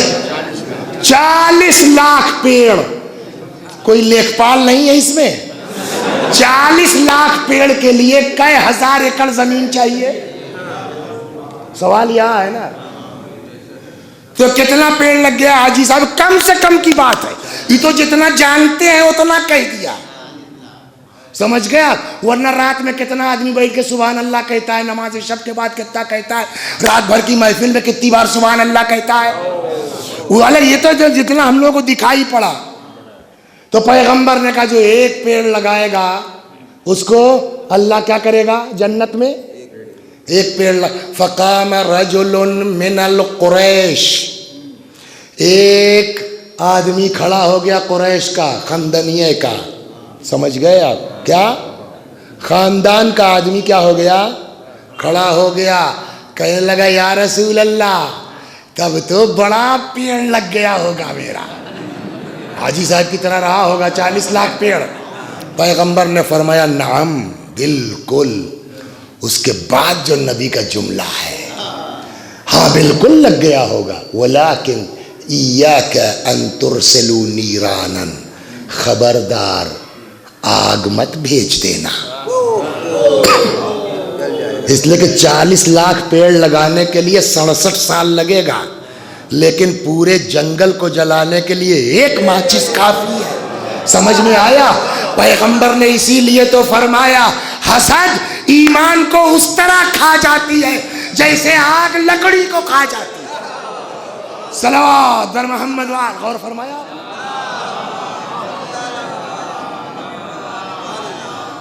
Speaker 1: 40 لاکھ پیڑ. کوئی لیکھپال نہیں ہے اس میں. 40 لاکھ پیڑ کے لیے کئی ہزار ایکڑ زمین چاہیے؟ سوال یہاں ہے نا. تو کتنا پیڑ لگ گیا حاجی صاحب؟ کم سے کم کی بات ہے, یہ تو جتنا جانتے ہیں اتنا کہہ دیا. سمجھ گیا؟ ورنہ رات میں کتنا آدمی بیٹھ کے سبحان اللہ کہتا ہے, نماز شب کے بعد کتنا کہتا ہے, رات بھر کی محفل میں کتنی بار سبحان اللہ کہتا ہے. وہ الگ, یہ تو جتنا ہم لوگوں کو دکھائی پڑا. تو پیغمبر نے کہا جو ایک پیڑ لگائے گا اس کو اللہ کیا کرے گا جنت میں؟ ایک پیڑ. فقام رجل من القریش, ایک آدمی کھڑا ہو گیا قریش کا، خندنیے کا، سمجھ گئے آپ کیا؟ خاندان کا آدمی کیا ہو گیا؟ کھڑا ہو گیا، کہنے لگا یا رسول اللہ تب تو بڑا پیڑ لگ گیا ہوگا میرا، حاجی صاحب کی طرح رہا ہوگا 40 لاکھ پیڑ۔ پیغمبر نے فرمایا نعم بالکل۔ اس کے بعد جو نبی کا جملہ ہے، ہاں بالکل لگ گیا ہوگا، ولیکن ایاک ان ترسلوا نیرانا، خبردار آگ مت بھیج دینا، اس لیے کہ 40 لاکھ پیڑ لگانے کے لیے 67 سال لگے گا، لیکن پورے جنگل کو جلانے کے لیے ایک ماچس کافی ہے۔ سمجھ میں آیا؟ پیغمبر نے اسی لیے تو فرمایا حسد ایمان کو اس طرح کھا جاتی ہے جیسے آگ لکڑی کو کھا جاتی ہے۔ صلوات بر محمد وآل، غور فرمایا؟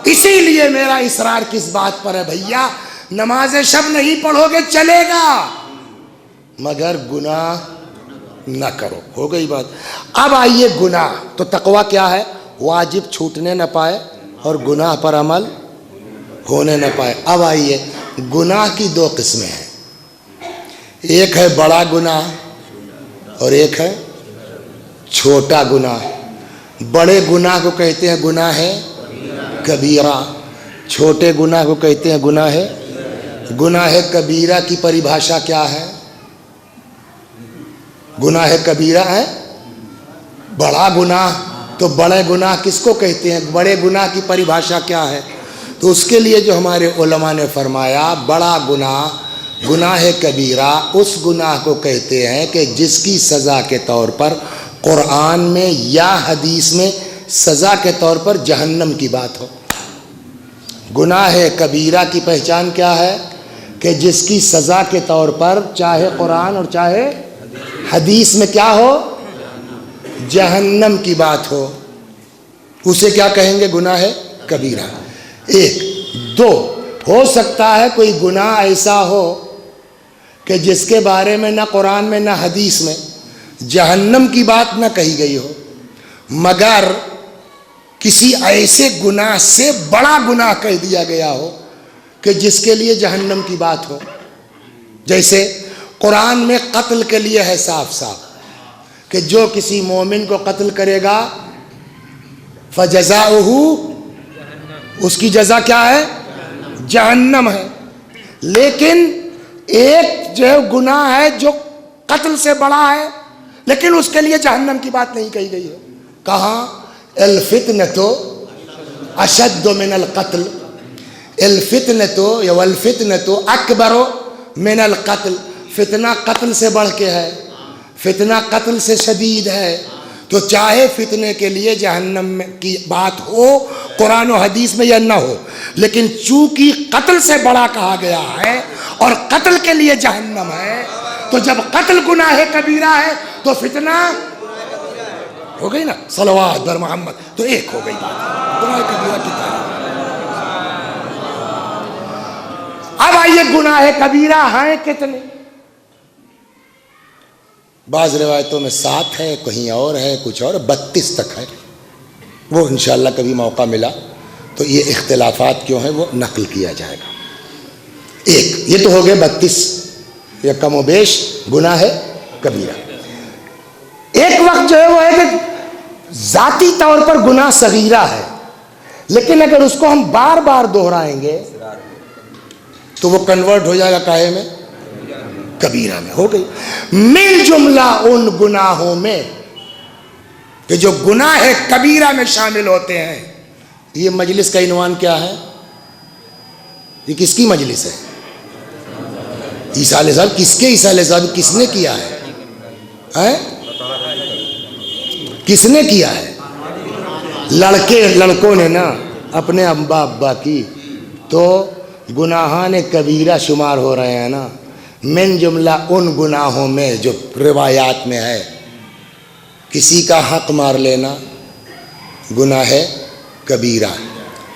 Speaker 1: اسی لیے میرا اصرار کس بات پر ہے بھیا، نماز شب نہیں پڑھو گے چلے گا مگر گناہ نہ کرو، ہو گئی بات۔ اب آئیے گناہ، تو تقوی کیا ہے؟ واجب چھوٹنے نہ پائے اور گناہ پر عمل ہونے نہ پائے۔ اب آئیے گناہ کی 2 قسمیں ہیں، ایک ہے بڑا گناہ اور ایک ہے چھوٹا گناہ۔ بڑے گناہ کو کہتے ہیں گناہ ہے کبیرہ، چھوٹے گناہ کو کہتے ہیں گناہ کبیرہ کی پریبھاشا کیا ہے؟ گناہ کبیرہ ہے بڑا گناہ، تو بڑے گناہ کس کو کہتے ہیں؟ بڑے گناہ کی پریبھاشا کیا ہے؟ تو اس کے لیے جو ہمارے علماء نے فرمایا بڑا گناہ کبیرہ اس گناہ کو کہتے ہیں کہ جس کی سزا کے طور پر قرآن میں یا حدیث میں سزا کے طور پر جہنم کی بات ہو۔ گناہ کبیرہ کی پہچان کیا ہے؟ کہ جس کی سزا کے طور پر چاہے قرآن اور چاہے حدیث میں کیا ہو؟ جہنم کی بات ہو، اسے کیا کہیں گے؟ گناہ کبیرہ۔ ایک دو، ہو سکتا ہے کوئی گناہ ایسا ہو کہ جس کے بارے میں نہ قرآن میں نہ حدیث میں جہنم کی بات نہ کہی گئی ہو، مگر کسی ایسے گناہ سے بڑا گناہ کہہ دیا گیا ہو کہ جس کے لیے جہنم کی بات ہو۔ جیسے قرآن میں قتل کے لیے ہے صاف صاف کہ جو کسی مومن کو قتل کرے گا فجزاؤہ، اس کی جزا کیا ہے؟ جہنم ہے۔ لیکن ایک جو گناہ ہے جو قتل سے بڑا ہے لیکن اس کے لیے جہنم کی بات نہیں کہی گئی ہے۔ کہاں؟ الفتنۃ اشد من القتل، الفتنۃ یا والفتنۃ اکبر من القتل، فتنہ قتل سے بڑھ کے ہے، فتنہ قتل سے شدید ہے۔ تو چاہے فتنے کے لیے جہنم کی بات ہو قرآن و حدیث میں یا نہ ہو، لیکن چونکہ قتل سے بڑا کہا گیا ہے اور قتل کے لیے جہنم ہے، تو جب قتل گناہ کبیرہ ہے تو فتنہ ہو گئی نا، صلوات بر محمد، تو ایک ہو گئی بات گناہ کبیرہ کی تعریف۔ اب آئیے گناہ کبیرہ ہیں کتنے؟ بعض روایتوں میں 7 ہے، کہیں اور ہے، کچھ اور 32 تک ہے، وہ انشاءاللہ کبھی موقع ملا تو یہ اختلافات کیوں ہیں وہ نقل کیا جائے گا۔ ایک یہ تو ہو گئے 32 یا کم و بیش گناہ کبیرہ۔ ایک وقت جو ہے وہ ہے کہ ذاتی طور پر گناہ صغیرہ ہے، لیکن اگر اس کو ہم بار بار دہرائیں گے تو وہ کنورٹ ہو جائے گا کاہے میں؟ کبیرہ میں۔ ہو گئی من جملہ ان گناہوں میں کہ جو گناہ کبیرہ میں شامل ہوتے ہیں۔ یہ مجلس کا عنوان کیا ہے؟ یہ کس کی مجلس ہے؟ عیسیٰ علیہ السلام۔ کس کے عیسیٰ علیہ السلام؟ کس نے کیا ہے؟ کس نے کیا ہے؟ لڑکوں نے نا اپنے ابا کی، تو گناہان کبیرہ شمار ہو رہے ہیں نا۔ من جملہ ان گناہوں میں جو روایات میں ہے، کسی کا حق مار لینا گناہ کبیرہ،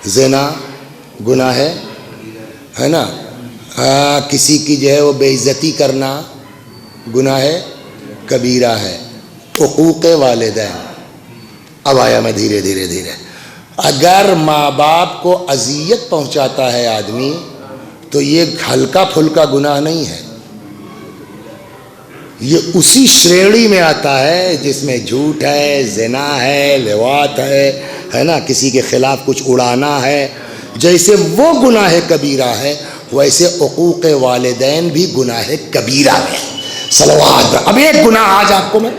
Speaker 1: زنا گناہ ہے نا، کسی کی جو ہے وہ بے عزتی کرنا گناہ کبیرہ ہے، حقوق والدین. اب آیا میں دھیرے دھیرے. اگر ماں باپ کو اذیت پہنچاتا ہے آدمی تو یہ ہلکا پھلکا گناہ نہیں ہے، یہ اسی شریڑی میں آتا ہے جس میں جھوٹ ہے، زنا ہے، لواط ہے نا، کسی کے خلاف کچھ اڑانا ہے. جیسے وہ گناہ کبیرہ ہے ویسے حقوق والدین بھی گناہ کبیرہ ہے. صلوات. اب ایک گناہ آج آپ کو میں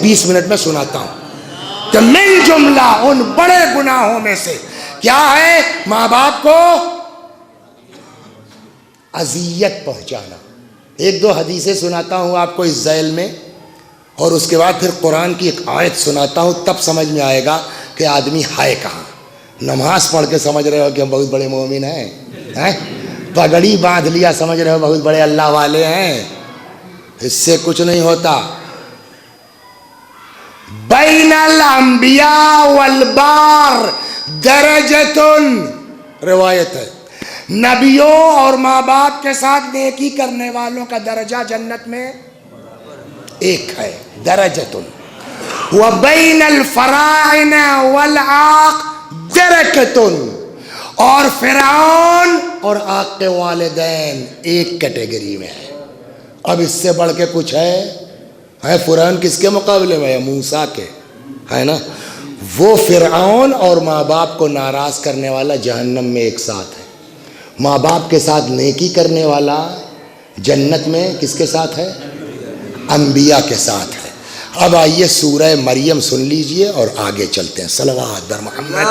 Speaker 1: 20 منٹ میں سناتا ہوں کہ من جملہ ان بڑے گناہوں میں سے کیا ہے؟ ماں باپ کو اذیت پہنچانا. ایک دو حدیثیں سناتا ہوں آپ کو اس ذیل میں، اور اس کے بعد پھر قرآن کی ایک آیت سناتا ہوں، تب سمجھ میں آئے گا کہ آدمی ہے کہاں. نماز پڑھ کے سمجھ رہے ہو کہ ہم بہت بڑے مومن ہیں، پگڑی باندھ لیا سمجھ رہے ہو بہت بڑے اللہ والے ہیں. اس سے کچھ نہیں ہوتا. بین الانبیاء والبار درجۃ، روایت ہے نبیوں اور ماں باپ کے ساتھ نیکی کرنے والوں کا درجہ جنت میں ایک ہے، درجۃ. وبین الفراعنہ والعاق درکۃ، اور فرعون اور آق کے والدین ایک کیٹیگری میں ہے. اب اس سے بڑھ کے کچھ ہے فرعون کس کے مقابلے میں ہے؟ موسیٰ کے، ہے نا. وہ فرعون اور ماں باپ کو ناراض کرنے والا جہنم میں ایک ساتھ ہے. ماں باپ کے ساتھ نیکی کرنے والا جنت میں کس کے ساتھ ہے؟ انبیاء کے ساتھ ہے. اب آئیے سورہ مریم سن لیجئے اور آگے چلتے ہیں. صلوات بر محمد.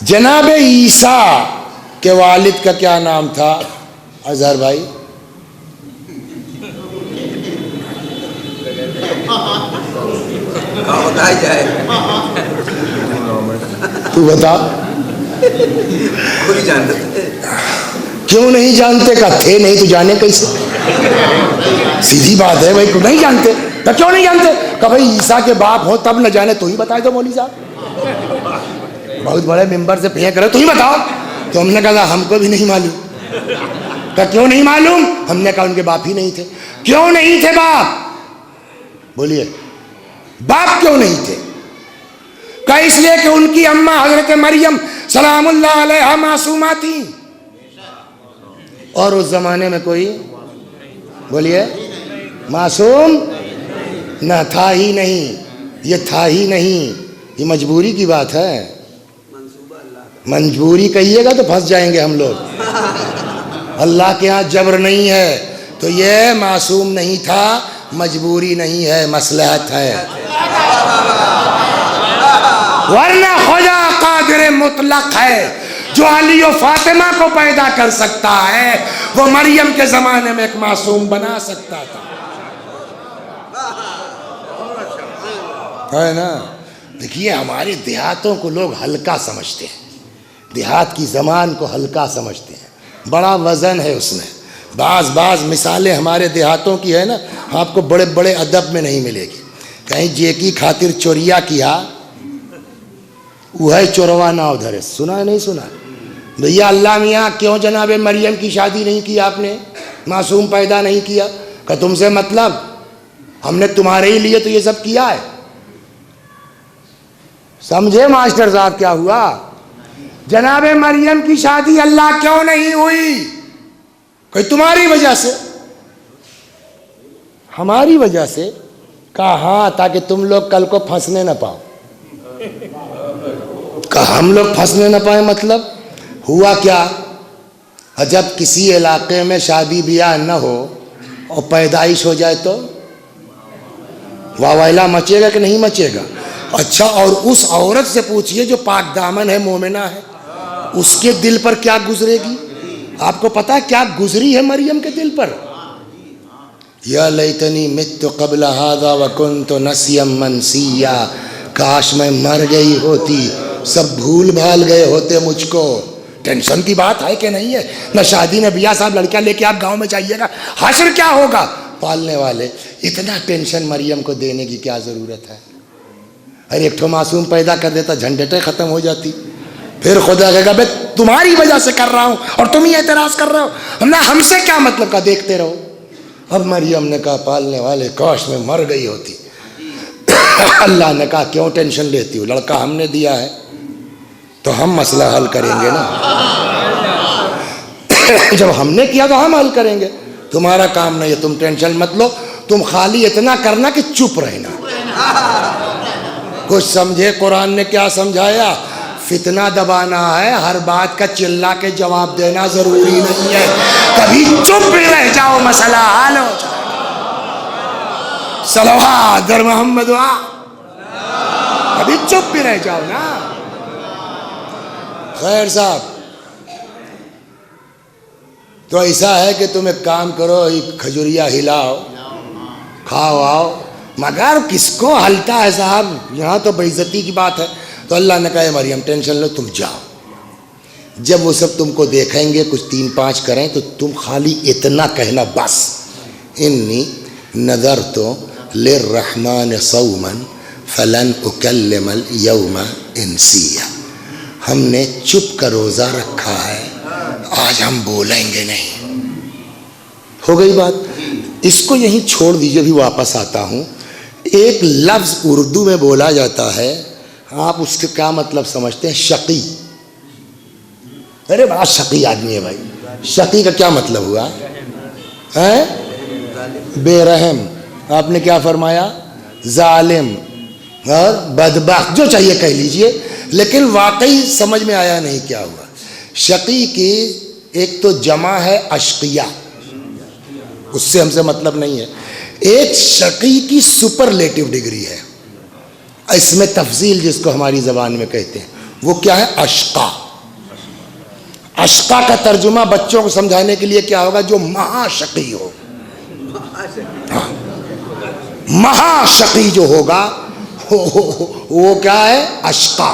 Speaker 1: جناب عیسیٰ کے والد کا کیا نام تھا اظہر بھائی؟
Speaker 2: بتائی جائے
Speaker 1: تو بتا.
Speaker 2: کوئی جانتا
Speaker 1: کیوں نہیں جانتے؟ کہ تھے نہیں تو جانے کیسے؟ سیدھی بات ہے بھائی، نہیں جانتے تو کیوں نہیں جانتے؟ کہ بھائی عیسیٰ کے باپ ہو تب نہ جانے تو ہی بتائے دو مولوی صاحب. بہت بڑے ممبر سے پھینک رہے تو ہی بتاؤ. تو ہم نے کہا ہم کو بھی نہیں معلوم. کہ کیوں نہیں معلوم؟ ہم نے کہا ان کے باپ ہی نہیں تھے. کیوں نہیں تھے باپ؟ بولیے باپ کیوں نہیں تھے؟ کہ اس لیے کہ ان کی اماں حضرت مریم سلام اللہ علیہا معصومہ تھیں، اور اس زمانے میں کوئی بولیے معصوم نہ تھا ہی نہیں. یہ تھا ہی نہیں، یہ مجبوری کی بات ہے. مجبوری کہیے گا تو پھنس جائیں گے ہم لوگ. اللہ کے ہاں جبر نہیں ہے، تو یہ معصوم نہیں تھا، مجبوری نہیں ہے، مصلحت ہے. ورنہ خدا قادر مطلق ہے، جو علی و فاطمہ کو پیدا کر سکتا ہے وہ مریم کے زمانے میں ایک معصوم بنا سکتا تھا، ہے نا. دیکھیے ہمارے دیہاتوں کو لوگ ہلکا سمجھتے ہیں، دیہات کی زبان کو ہلکا سمجھتے ہیں، بڑا وزن ہے اس میں. بعض مثالیں ہمارے دیہاتوں کی ہے نا، آپ کو بڑے بڑے ادب میں نہیں ملے گی. کہیں جے کی خاطر چوریا کیا وہ ہے چوروا نہ ادھر. سنا ہے نہیں سنا؟ بھیا اللہ میاں کیوں جناب مریم کی شادی نہیں کی آپ نے، معصوم پیدا نہیں کیا؟ کہ تم سے مطلب، ہم نے تمہارے ہی لیے تو یہ سب کیا ہے. سمجھے ماسٹر صاحب کیا ہوا؟ جناب مریم کی شادی اللہ کیوں نہیں ہوئی؟ کہ تمہاری وجہ سے، ہماری وجہ سے. کہا ہاں تاکہ تم لوگ کل کو پھنسنے نہ پاؤ. کہا ہم لوگ پھنسنے نہ پائے مطلب ہوا کیا؟ جب کسی علاقے میں شادی بیاہ نہ ہو اور پیدائش ہو جائے تو واویلا مچے گا کہ نہیں مچے گا؟ اچھا، اور اس عورت سے پوچھئے جو پاک دامن ہے، مومنہ ہے، اس کے دل پر کیا گزرے گی؟ آپ کو پتا ہے کیا گزری ہے مریم کے دل پر؟ یا لیتنی مت قبل هذا وکنت نسیا منسیا، کاش میں مر گئی ہوتی، سب بھول بھال گئے ہوتے مجھ کو. ٹینشن کی بات ہے کہ نہیں ہے؟ نہ شادی نہ بیاہ. صاحب لڑکیاں لے کے آپ گاؤں میں جائیے گا، حشر کیا ہوگا؟ پالنے والے. اتنا ٹینشن مریم کو دینے کی کیا ضرورت ہے؟ ارے ایک ٹھو معصوم پیدا کر دیتا، جھنجھٹیں ختم ہو جاتی. پھر خدا کہے گا بھائی تمہاری وجہ سے کر رہا ہوں اور تم ہی اعتراض کر رہے ہو، ہم سے کیا مطلب کا، دیکھتے رہو۔ اب مریم نے کہا پالنے والے کاش میں مر گئی ہوتی۔ اللہ نے کہا کیوں ٹینشن لیتی ہو، لڑکا ہم نے دیا ہے تو ہم مسئلہ حل کریں گے نا، جب ہم نے کیا تو ہم حل کریں گے، تمہارا کام نہیں ہے، تم ٹینشن مت لو، تم خالی اتنا کرنا کہ چپ رہنا۔ کچھ سمجھے قرآن نے کیا سمجھایا؟ فتنہ دبانا ہے، ہر بات کا چلا کے جواب دینا ضروری نہیں ہے، کبھی چپ رہ جاؤ مسئلہ حل ہو جائے۔ صلوات در محمد، کبھی چپ بھی رہ جاؤ نا۔ خیر صاحب، تو ایسا ہے کہ تم ایک کام کرو، ایک کھجوریا ہلاؤ، کھاؤ آؤ، مگر کس کو ہلتا ہے صاحب، یہاں تو بے عزتی کی بات ہے۔ تو اللہ نے کہا مریم ٹینشن لو، تم جاؤ، جب وہ سب تم کو دیکھیں گے کچھ 3-5 کریں تو تم خالی اتنا کہنا بس، انی نذرت للرحمن صوما فلن اکلم اليوم انسیا، ہم نے چپ کا روزہ رکھا ہے، آج ہم بولیں گے نہیں۔ ہو گئی بات، اس کو یہیں چھوڑ دیجئے، ابھی واپس آتا ہوں۔ ایک لفظ اردو میں بولا جاتا ہے، آپ اس کے کیا مطلب سمجھتے ہیں؟ شقی۔ ارے بڑا شقی آدمی ہے بھائی، شقی کا کیا مطلب ہوا؟ بے رحم۔ آپ نے کیا فرمایا؟ ظالم اور بدبخت، جو چاہیے کہہ لیجئے، لیکن واقعی سمجھ میں آیا نہیں کیا ہوا۔ شقی کی ایک تو جمع ہے اشقیہ، اس سے ہم سے مطلب نہیں ہے، ایک شقی کی سپرلیٹو ڈگری ہے، اس میں تفضیل جس کو ہماری زبان میں کہتے ہیں، وہ کیا ہے؟ اشقا۔ اشقا کا ترجمہ بچوں کو سمجھانے کے لیے کیا ہوگا؟ جو مہا شقی ہو، مہا شقی جو ہوگا وہ کیا ہے؟ اشقا۔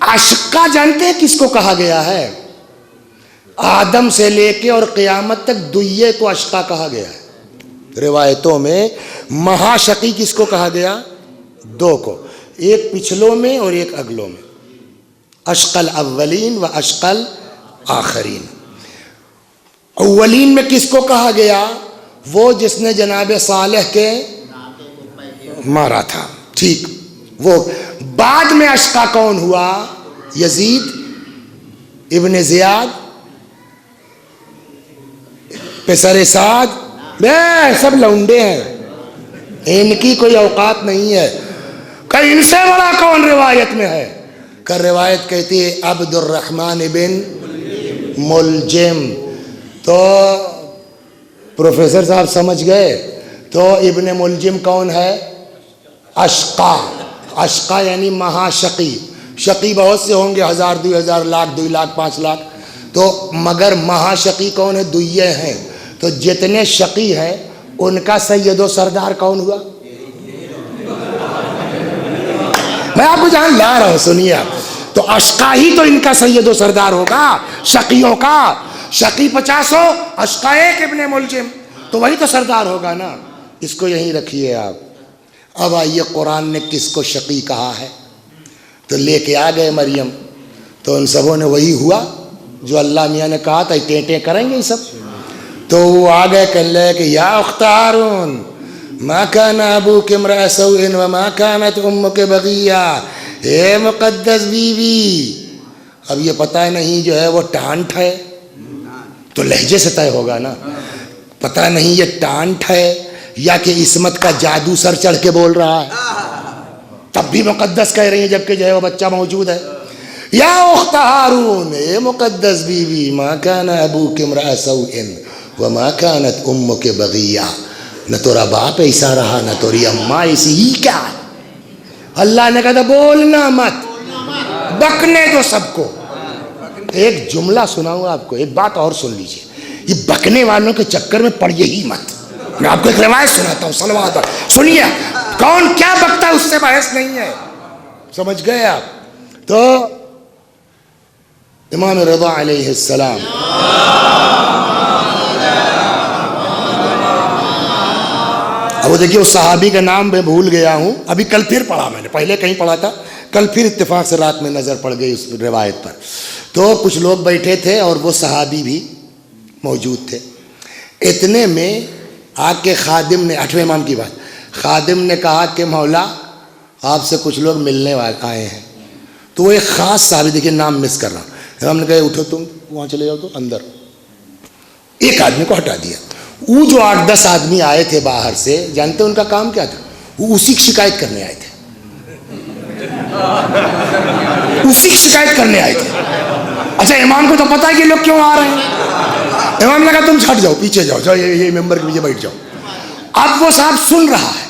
Speaker 1: اشقا جانتے ہیں کس کو کہا گیا ہے؟ آدم سے لے کے اور قیامت تک دویے کو اشقا کہا گیا ہے۔ روایتوں میں مہا شقی کس کو کہا گیا؟ 2 کو، ایک پچھلوں میں اور ایک اگلوں میں، اشقل اولین و اشقل آخرین۔ اولین میں کس کو کہا گیا؟ وہ جس نے جناب صالح کے مارا تھا، ٹھیک، وہ۔ بعد میں اشقا کون ہوا؟ یزید ابن زیاد، پسر سعد، سب لونڈے ہیں، ان کی کوئی اوقات نہیں ہے۔ کہ ان سے بڑا کون روایت میں ہے؟ کہ روایت کہتی ہے عبد الرحمن بن ملجم۔ تو پروفیسر صاحب سمجھ گئے، تو ابن ملجم کون ہے؟ اشقا۔ اشقا یعنی مہا شقی۔ شقی بہت سے ہوں گے، 1000 2000 لاکھ 2 لاکھ 5 لاکھ، تو مگر مہا شقی کون ہے؟ دویے ہیں۔ تو جتنے شقی ہیں ان کا سید و سردار کون ہوا؟ میں آپ کو جہاں لا رہا ہوں سنیے، تو اشقا ہی تو ان کا سید و سردار ہوگا، شقیوں کا۔ شقی 50 ہو، اشقا 1 ابن ملجم، تو وہی تو سردار ہوگا نا۔ اس کو یہیں رکھیے آپ۔ اب آئیے قرآن نے کس کو شقی کہا ہے؟ تو لے کے آ گئے مریم، تو ان سبوں نے وہی ہوا جو اللہ میاں نے کہا تھا، ٹیں کریں گے یہ سب۔ تو وہ آ گئے کہنے لگے کہ یا اخت ہارون ما کان ابوک امرأ سوء وما کانت امک بغیہ، اے مقدس بیوی۔ اب یہ پتہ نہیں جو ہے وہ ٹانٹ ہے، تو لہجے سے طے ہوگا نا، پتہ نہیں یہ ٹانٹ ہے یا کہ عصمت کا جادو سر چڑھ کے بول رہا ہے، تب بھی مقدس کہہ رہی ہیں جبکہ جو ہے وہ بچہ موجود ہے۔ یا اخت ہارون، اے مقدس بیوی، ما کان ابوک امرأ سوء وما کانت امک بغیہ، نہ تیرا باپ ایسا رہا نہ تیری اماں ایسی ہی، کیا ہے؟ اللہ نے کہا تھا بولنا مت، بکنے دو سب کو۔ ایک جملہ سناؤں آپ کو، ایک بات اور سن لیجئے، یہ بکنے والوں کے چکر میں پڑیے ہی مت۔ میں آپ کو ایک روایت سناتا ہوں، صلوات سنیے، کون کیا بکتا ہے اس سے بحث نہیں ہے، سمجھ گئے آپ؟ تو امام رضا علیہ السلام اب وہ دیکھیے، اس صحابی کا نام میں بھول گیا ہوں، ابھی کل پھر پڑھا، میں نے پہلے کہیں پڑھا تھا، کل پھر اتفاق سے رات میں نظر پڑ گئی اس روایت پر. تو کچھ لوگ بیٹھے تھے اور وہ صحابی بھی موجود تھے. اتنے میں آ کے خادم نے, 8ویں امام کی بات, خادم نے کہا کہ مولا آپ سے کچھ لوگ ملنے والے آئے ہیں. تو وہ ایک خاص صحابی, دیکھیے نام مس کر رہا ہوں, ہم نے کہا اٹھو تم وہاں چلے جاؤ. تو اندر ایک آدمی کو ہٹا دیا. وہ جو 8-10 آدمی آئے تھے باہر سے, جانتے ان کا کام کیا تھا؟ وہ اسی کی شکایت کرنے آئے تھے. اسی کی شکایت کرنے آئے تھے. اچھا امام کو تو پتا ہے کہ لوگ کیوں آ رہے ہیں. امام نے کہا تم ہٹ جاؤ, پیچھے جاؤ, جاؤ یہ ممبر کے پیچھے بیٹھ جاؤ. اب وہ صاحب سن رہا ہے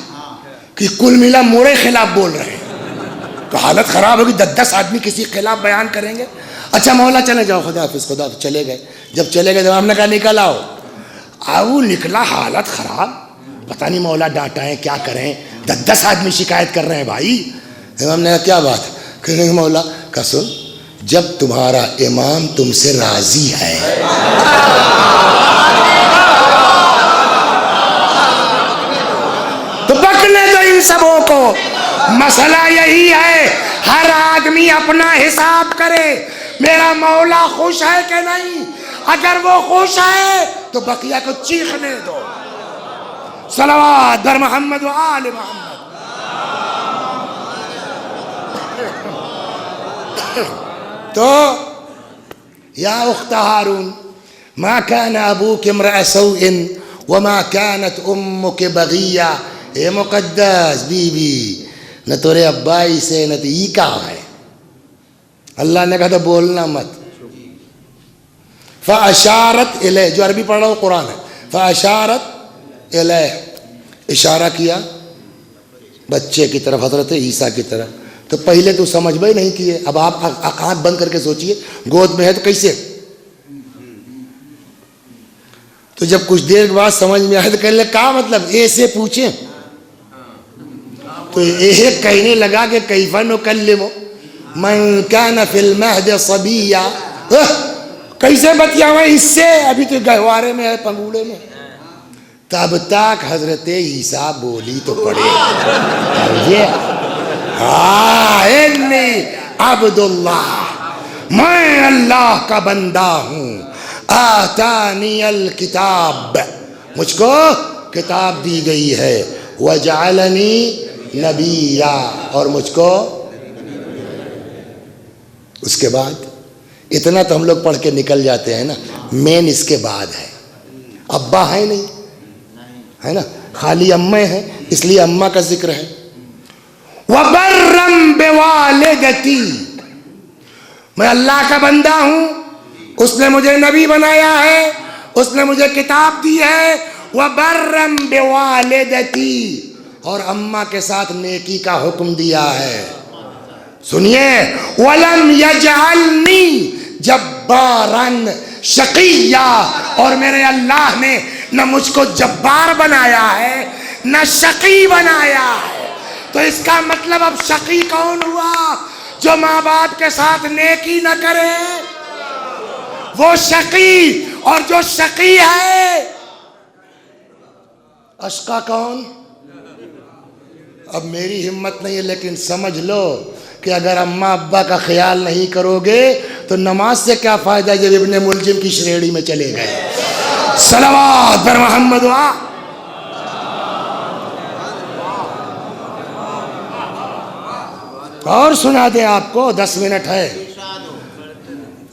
Speaker 1: کہ کل ملا موڑے خلاف بول رہے ہیں, تو حالت خراب ہوگی. 10 آدمی کسی خلاف بیان کریں گے. اچھا مولا چلے جاؤ, خدا حافظ خدا حافظ. چلے گئے. جب چلے گئے امام نے کہا نکل آؤ. وہ نکلا, حالت خراب, پتہ نہیں مولا ڈانٹا ہے کیا کریں, 10 آدمی شکایت کر رہے ہیں بھائی. امام نے کہا کیا بات ہے؟ کہ نہیں مولا کا سن, جب تمہارا امام تم سے راضی ہے تو پکڑنے دو ان سبوں کو. مسئلہ یہی ہے, ہر آدمی اپنا حساب کرے, میرا مولا خوش ہے کہ نہیں. اگر وہ خوش ہے تو بقیہ کو چیخنے دو. صلوات بر محمد و آل محمد. تو یا اخت ہارون ما کان ابوک امرأ سوء وما كانت امک بغیہ. اے مقدس بی بی, نہ تیرے ابائی سے نہ تو یہ کہا ہے. اللہ نے کہا تھا بولنا مت. فاشارت الیہ, جو عربی پڑھ رہا ہو قرآن ہے, فاشارت الیہ, اشارہ کیا بچے کی طرف, حضرت عیسیٰ کی طرف. تو پہلے تو سمجھ میں نہیں کیے. اب آپ آنکھ بند کر کے سوچئے, گود میں ہے تو کیسے. تو جب کچھ دیر کے بعد سمجھ میں آئے تو کہنے کہا مطلب ایسے پوچھیں. تو ایک کہنے لگا کہ کیف نکلم من کان فی المہد صبیا, کیسے بتیاویں اس سے, ابھی تو گہوارے میں ہے, پنگوڑے میں. تب تک حضرت عیسیٰ بولی تو پڑے, ہاں انی عبداللہ, میں اللہ کا بندہ ہوں. آتانی الکتاب, مجھ کو کتاب دی گئی ہے. وجعلنی نبیہ, اور مجھ کو. اس کے بعد اتنا تو ہم لوگ پڑھ کے نکل جاتے ہیں نا, مین اس کے بعد ہے. ابا ہے نہیں ہے نا, خالی امیں ہیں, اس لیے اماں کا ذکر ہے. وَبَرًّا بِوَالِدَتِي, میں اللہ کا بندہ ہوں, اس نے مجھے نبی بنایا ہے, اس نے مجھے کتاب دی ہے. وَبَرًّا بِوَالِدَتِي, اور اماں کے ساتھ نیکی کا حکم دیا ہے. سنیے, وَلَمْ يَجْعَلْنِي جَبَّارًا شَقِيًّا, اور میرے اللہ نے نہ مجھ کو جبار بنایا ہے نہ شقی بنایا ہے. تو اس کا مطلب اب شقی کون ہوا؟ جو ماں باپ کے ساتھ نیکی نہ کرے وہ شقی, اور جو شقی ہے اشقا کون؟ اب میری ہمت نہیں ہے, لیکن سمجھ لو کہ اگر اماں ابا کا خیال نہیں کرو گے تو نماز سے کیا فائدہ جب ابن ملجم کی شریڑی میں چلے گئے. صلوات پر محمد. اور سنا دیں آپ کو, 10 منٹ ہے.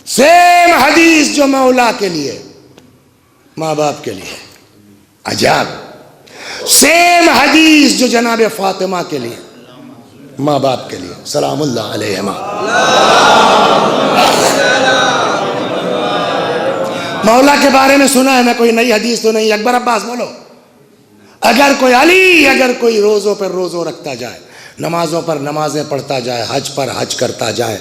Speaker 1: سیم حدیث جو مولا کے لیے, ماں باپ کے لیے, عجاب. سیم حدیث جو جناب فاطمہ کے لیے, ماں باپ کے لیے, سلام اللہ علیہما. مولا کے بارے میں سنا ہے نا, کوئی نئی حدیث تو نہیں. اکبر عباس بولو. اگر کوئی علی, اگر کوئی روزوں پر روزوں رکھتا جائے, نمازوں پر نمازیں پڑھتا جائے, حج پر حج کرتا جائے,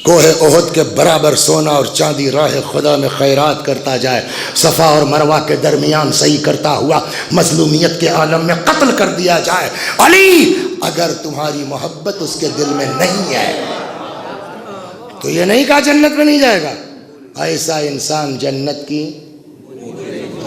Speaker 1: کوہ احد کے برابر سونا اور چاندی راہ خدا میں خیرات کرتا جائے, صفا اور مروہ کے درمیان صحیح کرتا ہوا مظلومیت کے عالم میں قتل کر دیا جائے, علی اگر تمہاری محبت اس کے دل میں نہیں ہے تو یہ نہیں کہا جنت میں نہیں جائے گا. ایسا انسان جنت کی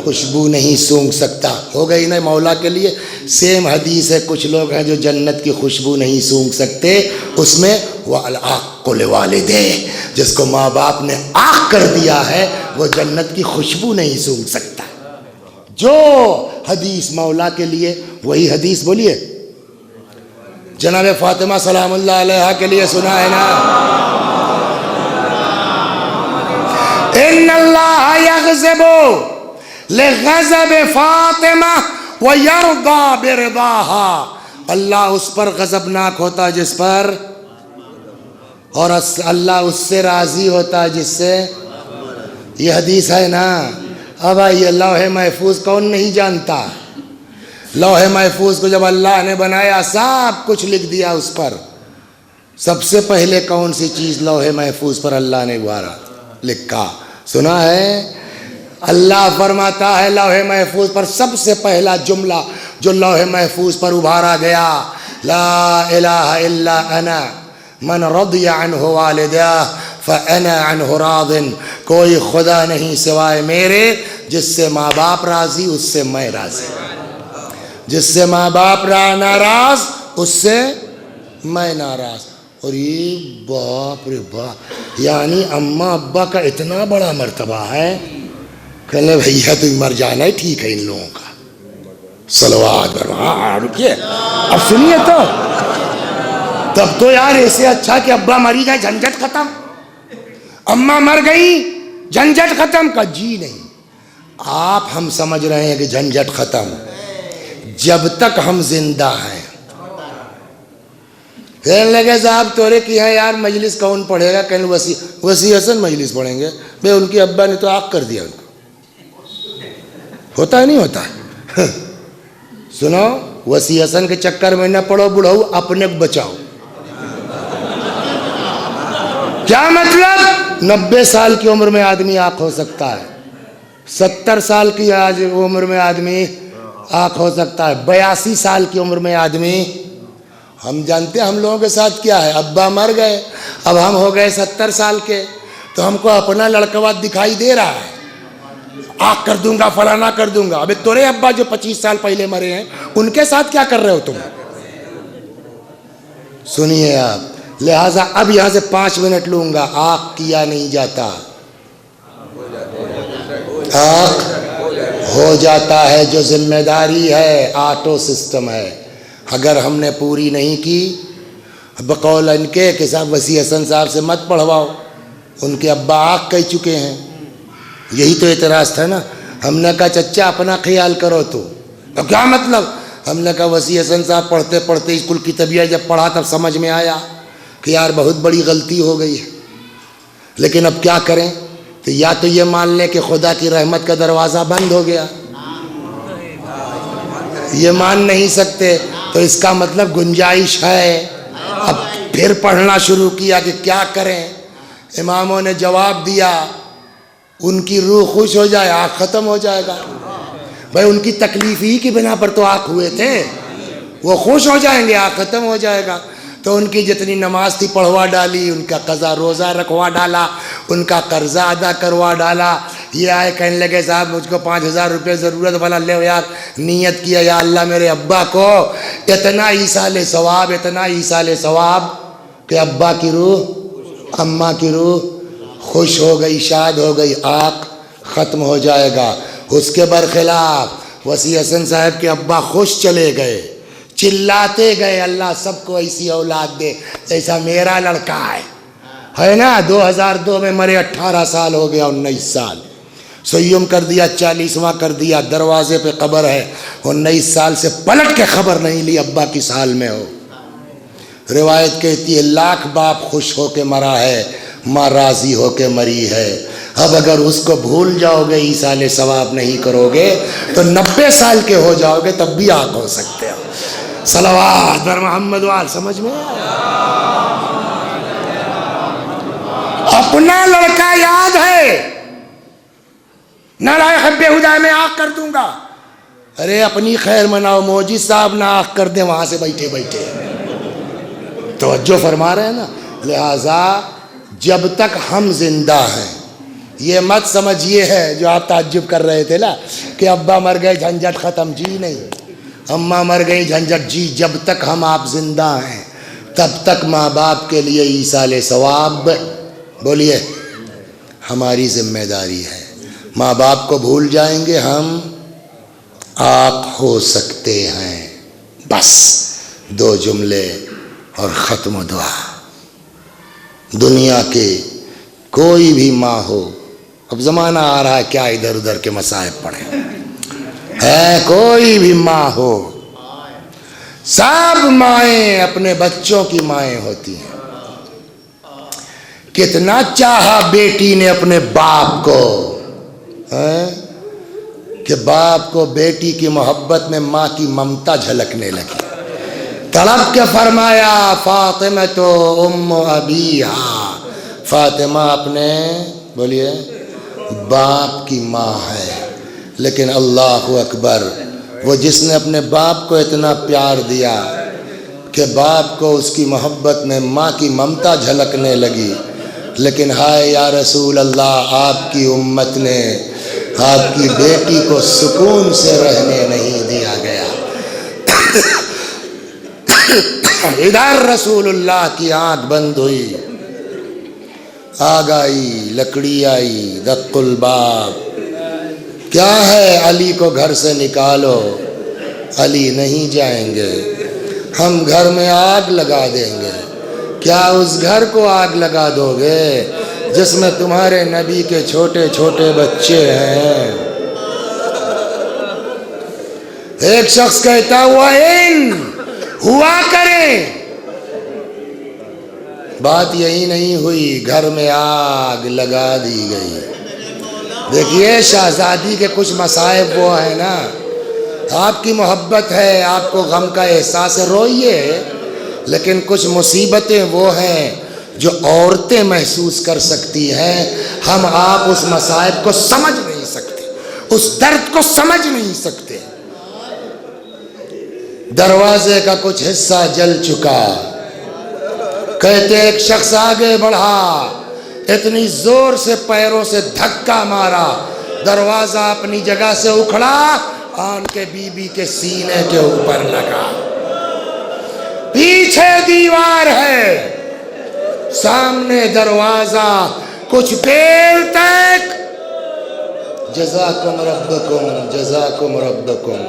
Speaker 1: خوشبو نہیں سونگھ سکتا. ہو گئی نا مولا کے لیے. سیم حدیث ہے, کچھ لوگ ہیں جو جنت کی خوشبو نہیں سونگھ سکتے. اس میں وَالْعَاقُّ لِوَالِدَيْهِ, جس کو ماں باپ نے عاق کر دیا ہے وہ جنت کی خوشبو نہیں سونگھ سکتا. جو حدیث مولا کے لیے, وہی حدیث بولیے جناب فاطمہ سلام اللہ علیہا کے لیے سنا ہے نا, ان اللہ یغضب لغضب فاطمہ ویرضی برضاہا, اللہ اس پر غضبناک ہوتا ہے جس پر, اور اللہ اس سے راضی ہوتا ہے جس سے. یہ حدیث ہے نا. اب آئیے, لوح محفوظ کون نہیں جانتا؟ لوح محفوظ کو جب اللہ نے بنایا سب کچھ لکھ دیا اس پر. سب سے پہلے کون سی چیز لوح محفوظ پر اللہ نے لکھا سنا ہے؟ اللہ فرماتا ہے لوح محفوظ پر سب سے پہلا جملہ جو لوح محفوظ پر ابھارا گیا, لا الہ الا انا من رضی عنہ والدہ فانا عنہ راض, کوئی خدا نہیں سوائے میرے, جس سے ماں باپ راضی اس سے میں راضی, جس سے ماں باپ ناراض اس سے میں ناراض. اور یہ باپ رے باپ, یعنی اماں ابا کا اتنا بڑا مرتبہ ہے. کہنے بھیا تم مر جانا ہے, ٹھیک ہے ان لوگوں کا. صلوات رکیے اب سنیے تو, تب تو یار ایسے اچھا کہ ابا مری گئے جھنجھٹ ختم, اماں مر گئی جھنجھٹ ختم. کا جی نہیں, آپ ہم سمجھ رہے ہیں کہ جھنجھٹ ختم, جب تک ہم زندہ ہیں. کہنے لگے صاحب تورے کی ہے یار مجلس کون پڑھے گا؟ کہنے وسیع حسن مجلس پڑھیں گے. بھئی ان کی ابا نے تو عاق کر دیا ان کو. ہوتا ہے نہیں ہوتا ہے؟ سنو, وسیع حسن کے چکر میں نہ پڑو بڑھو, اپنے کو بچاؤ. کیا مطلب؟ 90 سال کی عمر میں آدمی عاق ہو سکتا ہے, 70 سال کی عمر میں آدمی عاق ہو سکتا ہے, 82 سال کی عمر میں آدمی. ہم جانتے ہیں ہم لوگوں کے ساتھ کیا ہے, ابا مر گئے, اب ہم ہو گئے 70 سال کے, تو ہم کو اپنا لڑکا دکھائی دے رہا ہے, عاق کر دوں گا فلانا کر دوں گا. ابھی تورے ابا جو 25 سال پہلے مرے ہیں ان کے ساتھ کیا کر رہے ہو تم؟ سنیے آپ, لہٰذا اب یہاں سے 5 منٹ لوں گا. عاق کیا نہیں جاتا, عاق ہو جاتا ہے. جو ذمہ داری ہے آٹو سسٹم ہے, اگر ہم نے پوری نہیں کی, بقول ان کے کہ صاحب وسیع حسن صاحب سے مت پڑھواؤ, ان کے ابا عاق کہہ چکے ہیں. یہی تو اعتراض تھا نا. ہم نے کہا چچا اپنا خیال کرو. تو کیا مطلب؟ ہم نے کہا وسیع حسن صاحب پڑھتے پڑھتے اسکول کی طبیعت جب پڑھا تب سمجھ میں آیا کہ یار بہت بڑی غلطی ہو گئی ہے, لیکن اب کیا کریں؟ تو یا تو یہ مان لیں کہ خدا کی رحمت کا دروازہ بند ہو گیا, یہ مان نہیں سکتے, تو اس کا مطلب گنجائش ہے. اب پھر پڑھنا شروع کیا کہ کیا کریں. اماموں نے جواب دیا, ان کی روح خوش ہو جائے عاق ختم ہو جائے گا. بھائی ان کی تکلیف ہی کی بنا پر تو عاق ہوئے تھے, وہ خوش ہو جائیں گے عاق ختم ہو جائے گا. تو ان کی جتنی نماز تھی پڑھوا ڈالی, ان کا قضا روزہ رکھوا ڈالا, ان کا قرضہ ادا کروا ڈالا. یہ آئے کہنے لگے صاحب مجھ کو 5000 روپے ضرورت والا لے یار. نیت کیا یا اللہ میرے ابا کو اتنا ایصال ثواب, اتنا ایصال ثواب کہ ابا کی روح اماں کی روح خوش ہو گئی, شاد ہو گئی, عاق ختم ہو جائے گا. اس کے برخلاف وسیع حسن صاحب کے ابا خوش چلے گئے, چلاتے گئے اللہ سب کو ایسی اولاد دے جیسا میرا لڑکا ہے نا. 2002 میں مرے, 18 سال ہو گیا, 19 سال سیم کر دیا, 40واں کر دیا, دروازے پہ قبر ہے. 19 سال سے پلٹ کے خبر نہیں لی ابا کس حال میں ہو. روایت کہتی ہے لاکھ باپ خوش ہو کے مرا ہے, ماں راضی ہو کے مری ہے. اب اگر اس کو بھول جاؤ گے, ایصال ثواب نہیں کرو گے, تو 90 سال کے ہو جاؤ گے تب بھی عاق ہو سکتے ہو. صلوات بر محمد وال. سمجھ میں اپنا لڑکا یاد ہے, نہ لائے حب ہدا میں عاق کر دوں گا. ارے اپنی خیر مناؤ, موجی صاحب نہ عاق کر دیں وہاں سے بیٹھے بیٹھے. توجہ فرما رہے ہیں نا. لہذا جب تک ہم زندہ ہیں یہ مت سمجھیے ہے جو آپ تعجب کر رہے تھے نا کہ ابا مر گئے جھنجھٹ ختم، جی نہیں، اماں مر گئی جھنجھٹ، جی جب تک ہم آپ زندہ ہیں تب تک ماں باپ کے لیے ایصال ثواب بولیے ہماری ذمہ داری ہے۔ ماں باپ کو بھول جائیں گے ہم آپ ہو سکتے ہیں، بس 2 جملے اور ختم و دعا۔ دنیا کے کوئی بھی ماں ہو، اب زمانہ آ رہا ہے کیا ادھر ادھر کے مصائب پڑھیں، ہے کوئی بھی ماں ہو، سب مائیں اپنے بچوں کی مائیں ہوتی ہیں۔ کتنا چاہا بیٹی نے اپنے باپ کو، کہ باپ کو بیٹی کی محبت میں ماں کی ممتا جھلکنے لگی، تڑپ کے فرمایا فاطمہ تو ام ابیہا، فاطمہ اپنے بولیے باپ کی ماں ہے۔ لیکن اللہ اکبر، وہ جس نے اپنے باپ کو اتنا پیار دیا کہ باپ کو اس کی محبت میں ماں کی ممتا جھلکنے لگی، لیکن ہائے یا رسول اللہ، آپ کی امت نے آپ کی بیٹی کو سکون سے رہنے نہیں دیا گیا۔ ادھر رسول اللہ کی آنکھ بند ہوئی، آگ آئی، لکڑی آئی، دق الباب، کیا ہے علی کو گھر سے نکالو، علی نہیں جائیں گے، ہم گھر میں آگ لگا دیں گے۔ کیا اس گھر کو آگ لگا دو گے جس میں تمہارے نبی کے چھوٹے چھوٹے بچے ہیں؟ ایک شخص کہتا ہوا کریں، بات یہی نہیں ہوئی، گھر میں آگ لگا دی گئی۔ دیکھیے شہزادی کے کچھ مصائب وہ ہیں نا، آپ کی محبت ہے، آپ کو غم کا احساس ہے، روئیے، لیکن کچھ مصیبتیں وہ ہیں جو عورتیں محسوس کر سکتی ہیں، ہم آپ اس مصائب کو سمجھ نہیں سکتے، اس درد کو سمجھ نہیں سکتے۔ دروازے کا کچھ حصہ جل چکا، کہتے ایک شخص آگے بڑھا، اتنی زور سے پیروں سے دھکا مارا، دروازہ اپنی جگہ سے اکھڑا، آن کے بی بی کے سینے کے اوپر لگا۔ پیچھے دیوار ہے، سامنے دروازہ، کچھ دیر تک جزاکم ربکم جزاکم ربکم،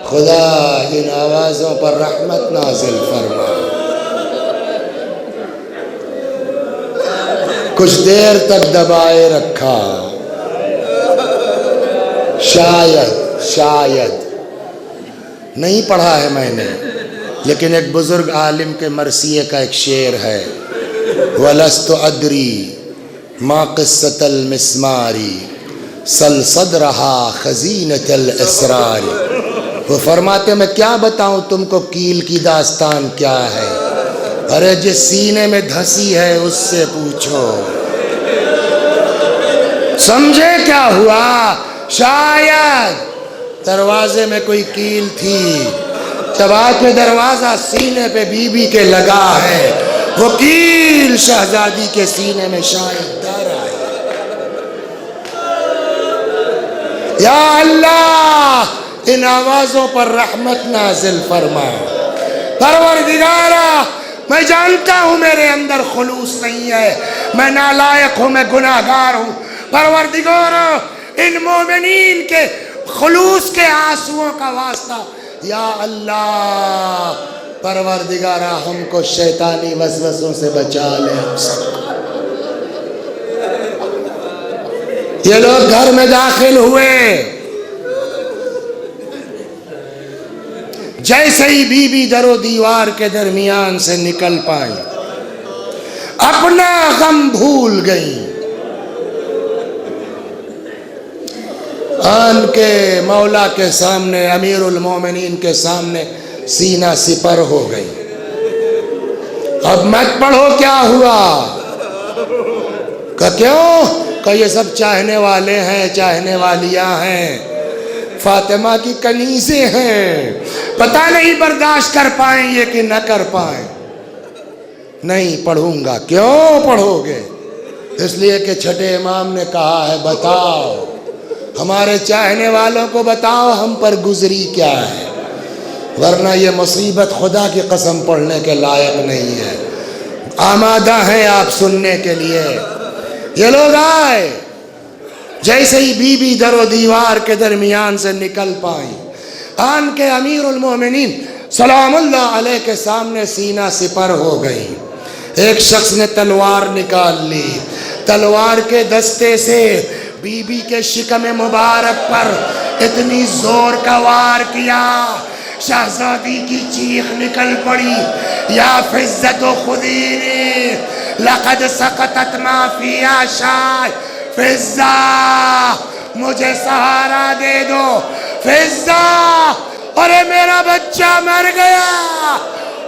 Speaker 1: خدا ان آوازوں پر رحمت نازل فرما۔ کچھ دیر تک دبائے رکھا، شاید نہیں پڑھا ہے میں نے، لیکن ایک بزرگ عالم کے مرثیے کا ایک شعر ہے، وَلَسْتُ أَدْرِي مَا قِصَّةَ الْمِسْمَارِ سَلْ صَدْرَهَا خَزِينَةَ الْأَسْرَارِ۔ وہ فرماتے میں کیا بتاؤں تم کو کیل کی داستان کیا ہے، ارے جس سینے میں دھسی ہے اس سے پوچھو۔ سمجھے کیا ہوا؟ شاید دروازے میں کوئی کیل تھی، جب آ کے دروازہ سینے پہ بی بی کے لگا ہے، وہ کیل شہزادی کے سینے میں شاید ڈر آئے۔ یا اللہ ان آوازوں پر رحمت نازل فرما۔ پروردگارا میں جانتا ہوں میرے اندر خلوص نہیں ہے، میں نالائق ہوں، میں گناہگار ہوں، پروردگارا ان مومنین کے خلوص کے آنسوؤں کا واسطہ یا اللہ، پروردگارا ہم کو شیطانی وسوسوں سے بچا لے ہم سب کو۔ یہ لوگ گھر میں داخل ہوئے، جیسے ہی بی بی در و دیوار کے درمیان سے نکل پائیں، اپنا غم بھول گئیں، آن کے مولا کے سامنے، امیر المومنین کے سامنے سینہ سپر ہو گئی۔ اب مت پڑھو کیا ہوا، کہ کیوں، کہ یہ سب چاہنے والے ہیں، چاہنے والیاں ہیں، فاطمہ کی کنیزیں ہیں، پتہ نہیں برداشت کر پائیں یہ کہ نہ کر پائیں۔ نہیں پڑھوں گا۔ کیوں پڑھو گے؟ اس لیے کہ چھٹے امام نے کہا ہے بتاؤ ہمارے چاہنے والوں کو بتاؤ ہم پر گزری کیا ہے، ورنہ یہ مصیبت خدا کی قسم پڑھنے کے لائق نہیں ہے۔ آمادہ ہیں آپ سننے کے لیے؟ یہ لوگ آئے، جیسے ہی بی بی در و دیوار کے درمیان سے نکل پائیں، آن کے امیر المومنین سلام اللہ علیہ کے سامنے سینہ سپر ہو گئی۔ ایک شخص نے تلوار نکال لی، تلوار کے دستے سے بی بی کے شکم مبارک پر اتنی زور کا وار کیا، شہزادی کی چیخ نکل پڑی، یا فزت و خدیری لقد سقطت ما فی عشاء، فزہ مجھے سہارا دے دو، فزہ ارے میرا بچہ مر گیا۔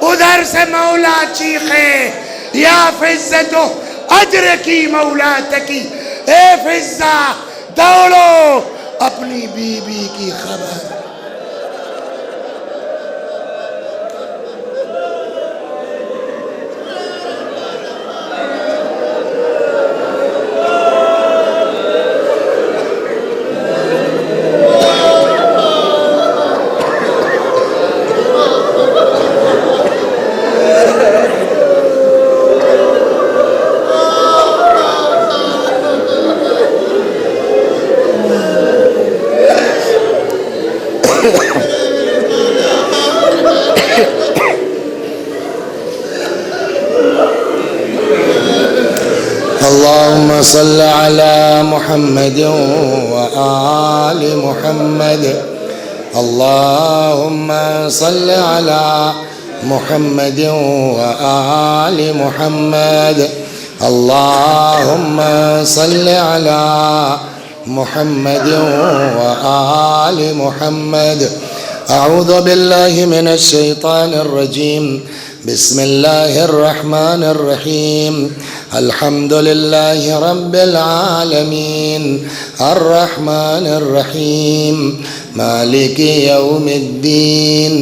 Speaker 1: ادھر سے مولا چیخے، یا فزت ادرکی مولاتکی، اے فزہ دوڑو اپنی بی بی کی خبر۔ اللهم صل على محمد وآل محمد، اللهم صل على محمد وآل محمد، اللهم صل على محمد وآل محمد۔ أعوذ بالله من الشيطان الرجيم، بسم الله الرحمن الرحيم، الحمد لله رب العالمين، الرحمن الرحيم، مالك يوم الدين،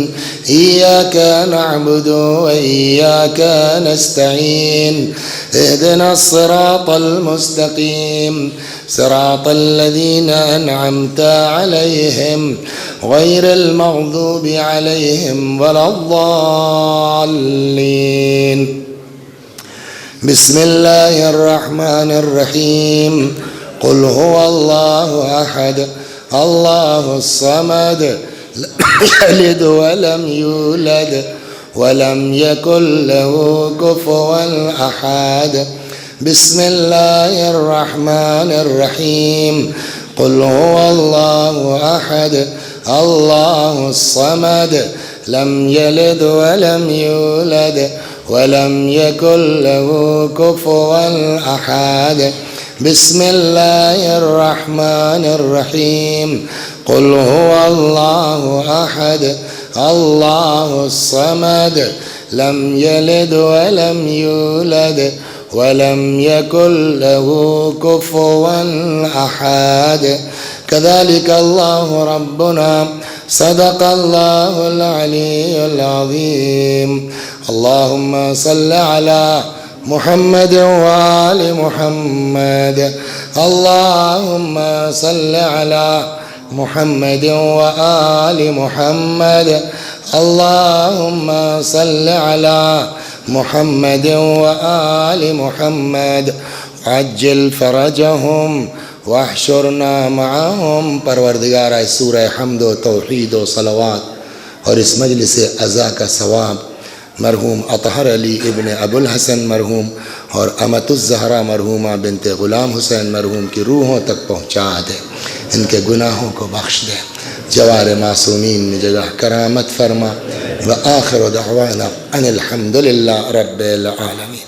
Speaker 1: إياك نعبد وإياك نستعين، اهدنا الصراط المستقيم، صراط الذين أنعمت عليهم غير المغضوب عليهم ولا الضالين۔ بسم الله الرحمن الرحيم، قل هو الله أحد الله الصمد، لم يلد ولم يولد ولم يكن له كفوا أحد۔ بسم الله الرحمن الرحيم، قل هو الله أحد الله الصمد، لم يلد ولم يولد ولم يكن له كفوا أحد۔ بسم الله الرحمن الرحيم، قل هو الله أحد الله الصمد، لم يلد ولم يولد ولم يكن له كفوا أحد۔ كذلك الله ربنا، صدق الله العلي العظيم۔ اللهم صل على محمد وآل محمد، اللهم صل على محمد وآل محمد، اللهم صل على محمد وآل محمد، عجل فرجهم واحشرنا معهم۔ پروردگارہ سورہ حمد و توحید و صلوات اور اس مجلس عزا کا ثواب مرحوم اطہر علی ابن ابو الحسن مرحوم اور امۃ الزہرا مرحومہ بنت غلام حسین مرحوم کی روحوں تک پہنچا دے، ان کے گناہوں کو بخش دے، جوار معصومین میں جگہ کرامت فرما۔ وآخر دعوانا ان الحمد للہ رب العالمین۔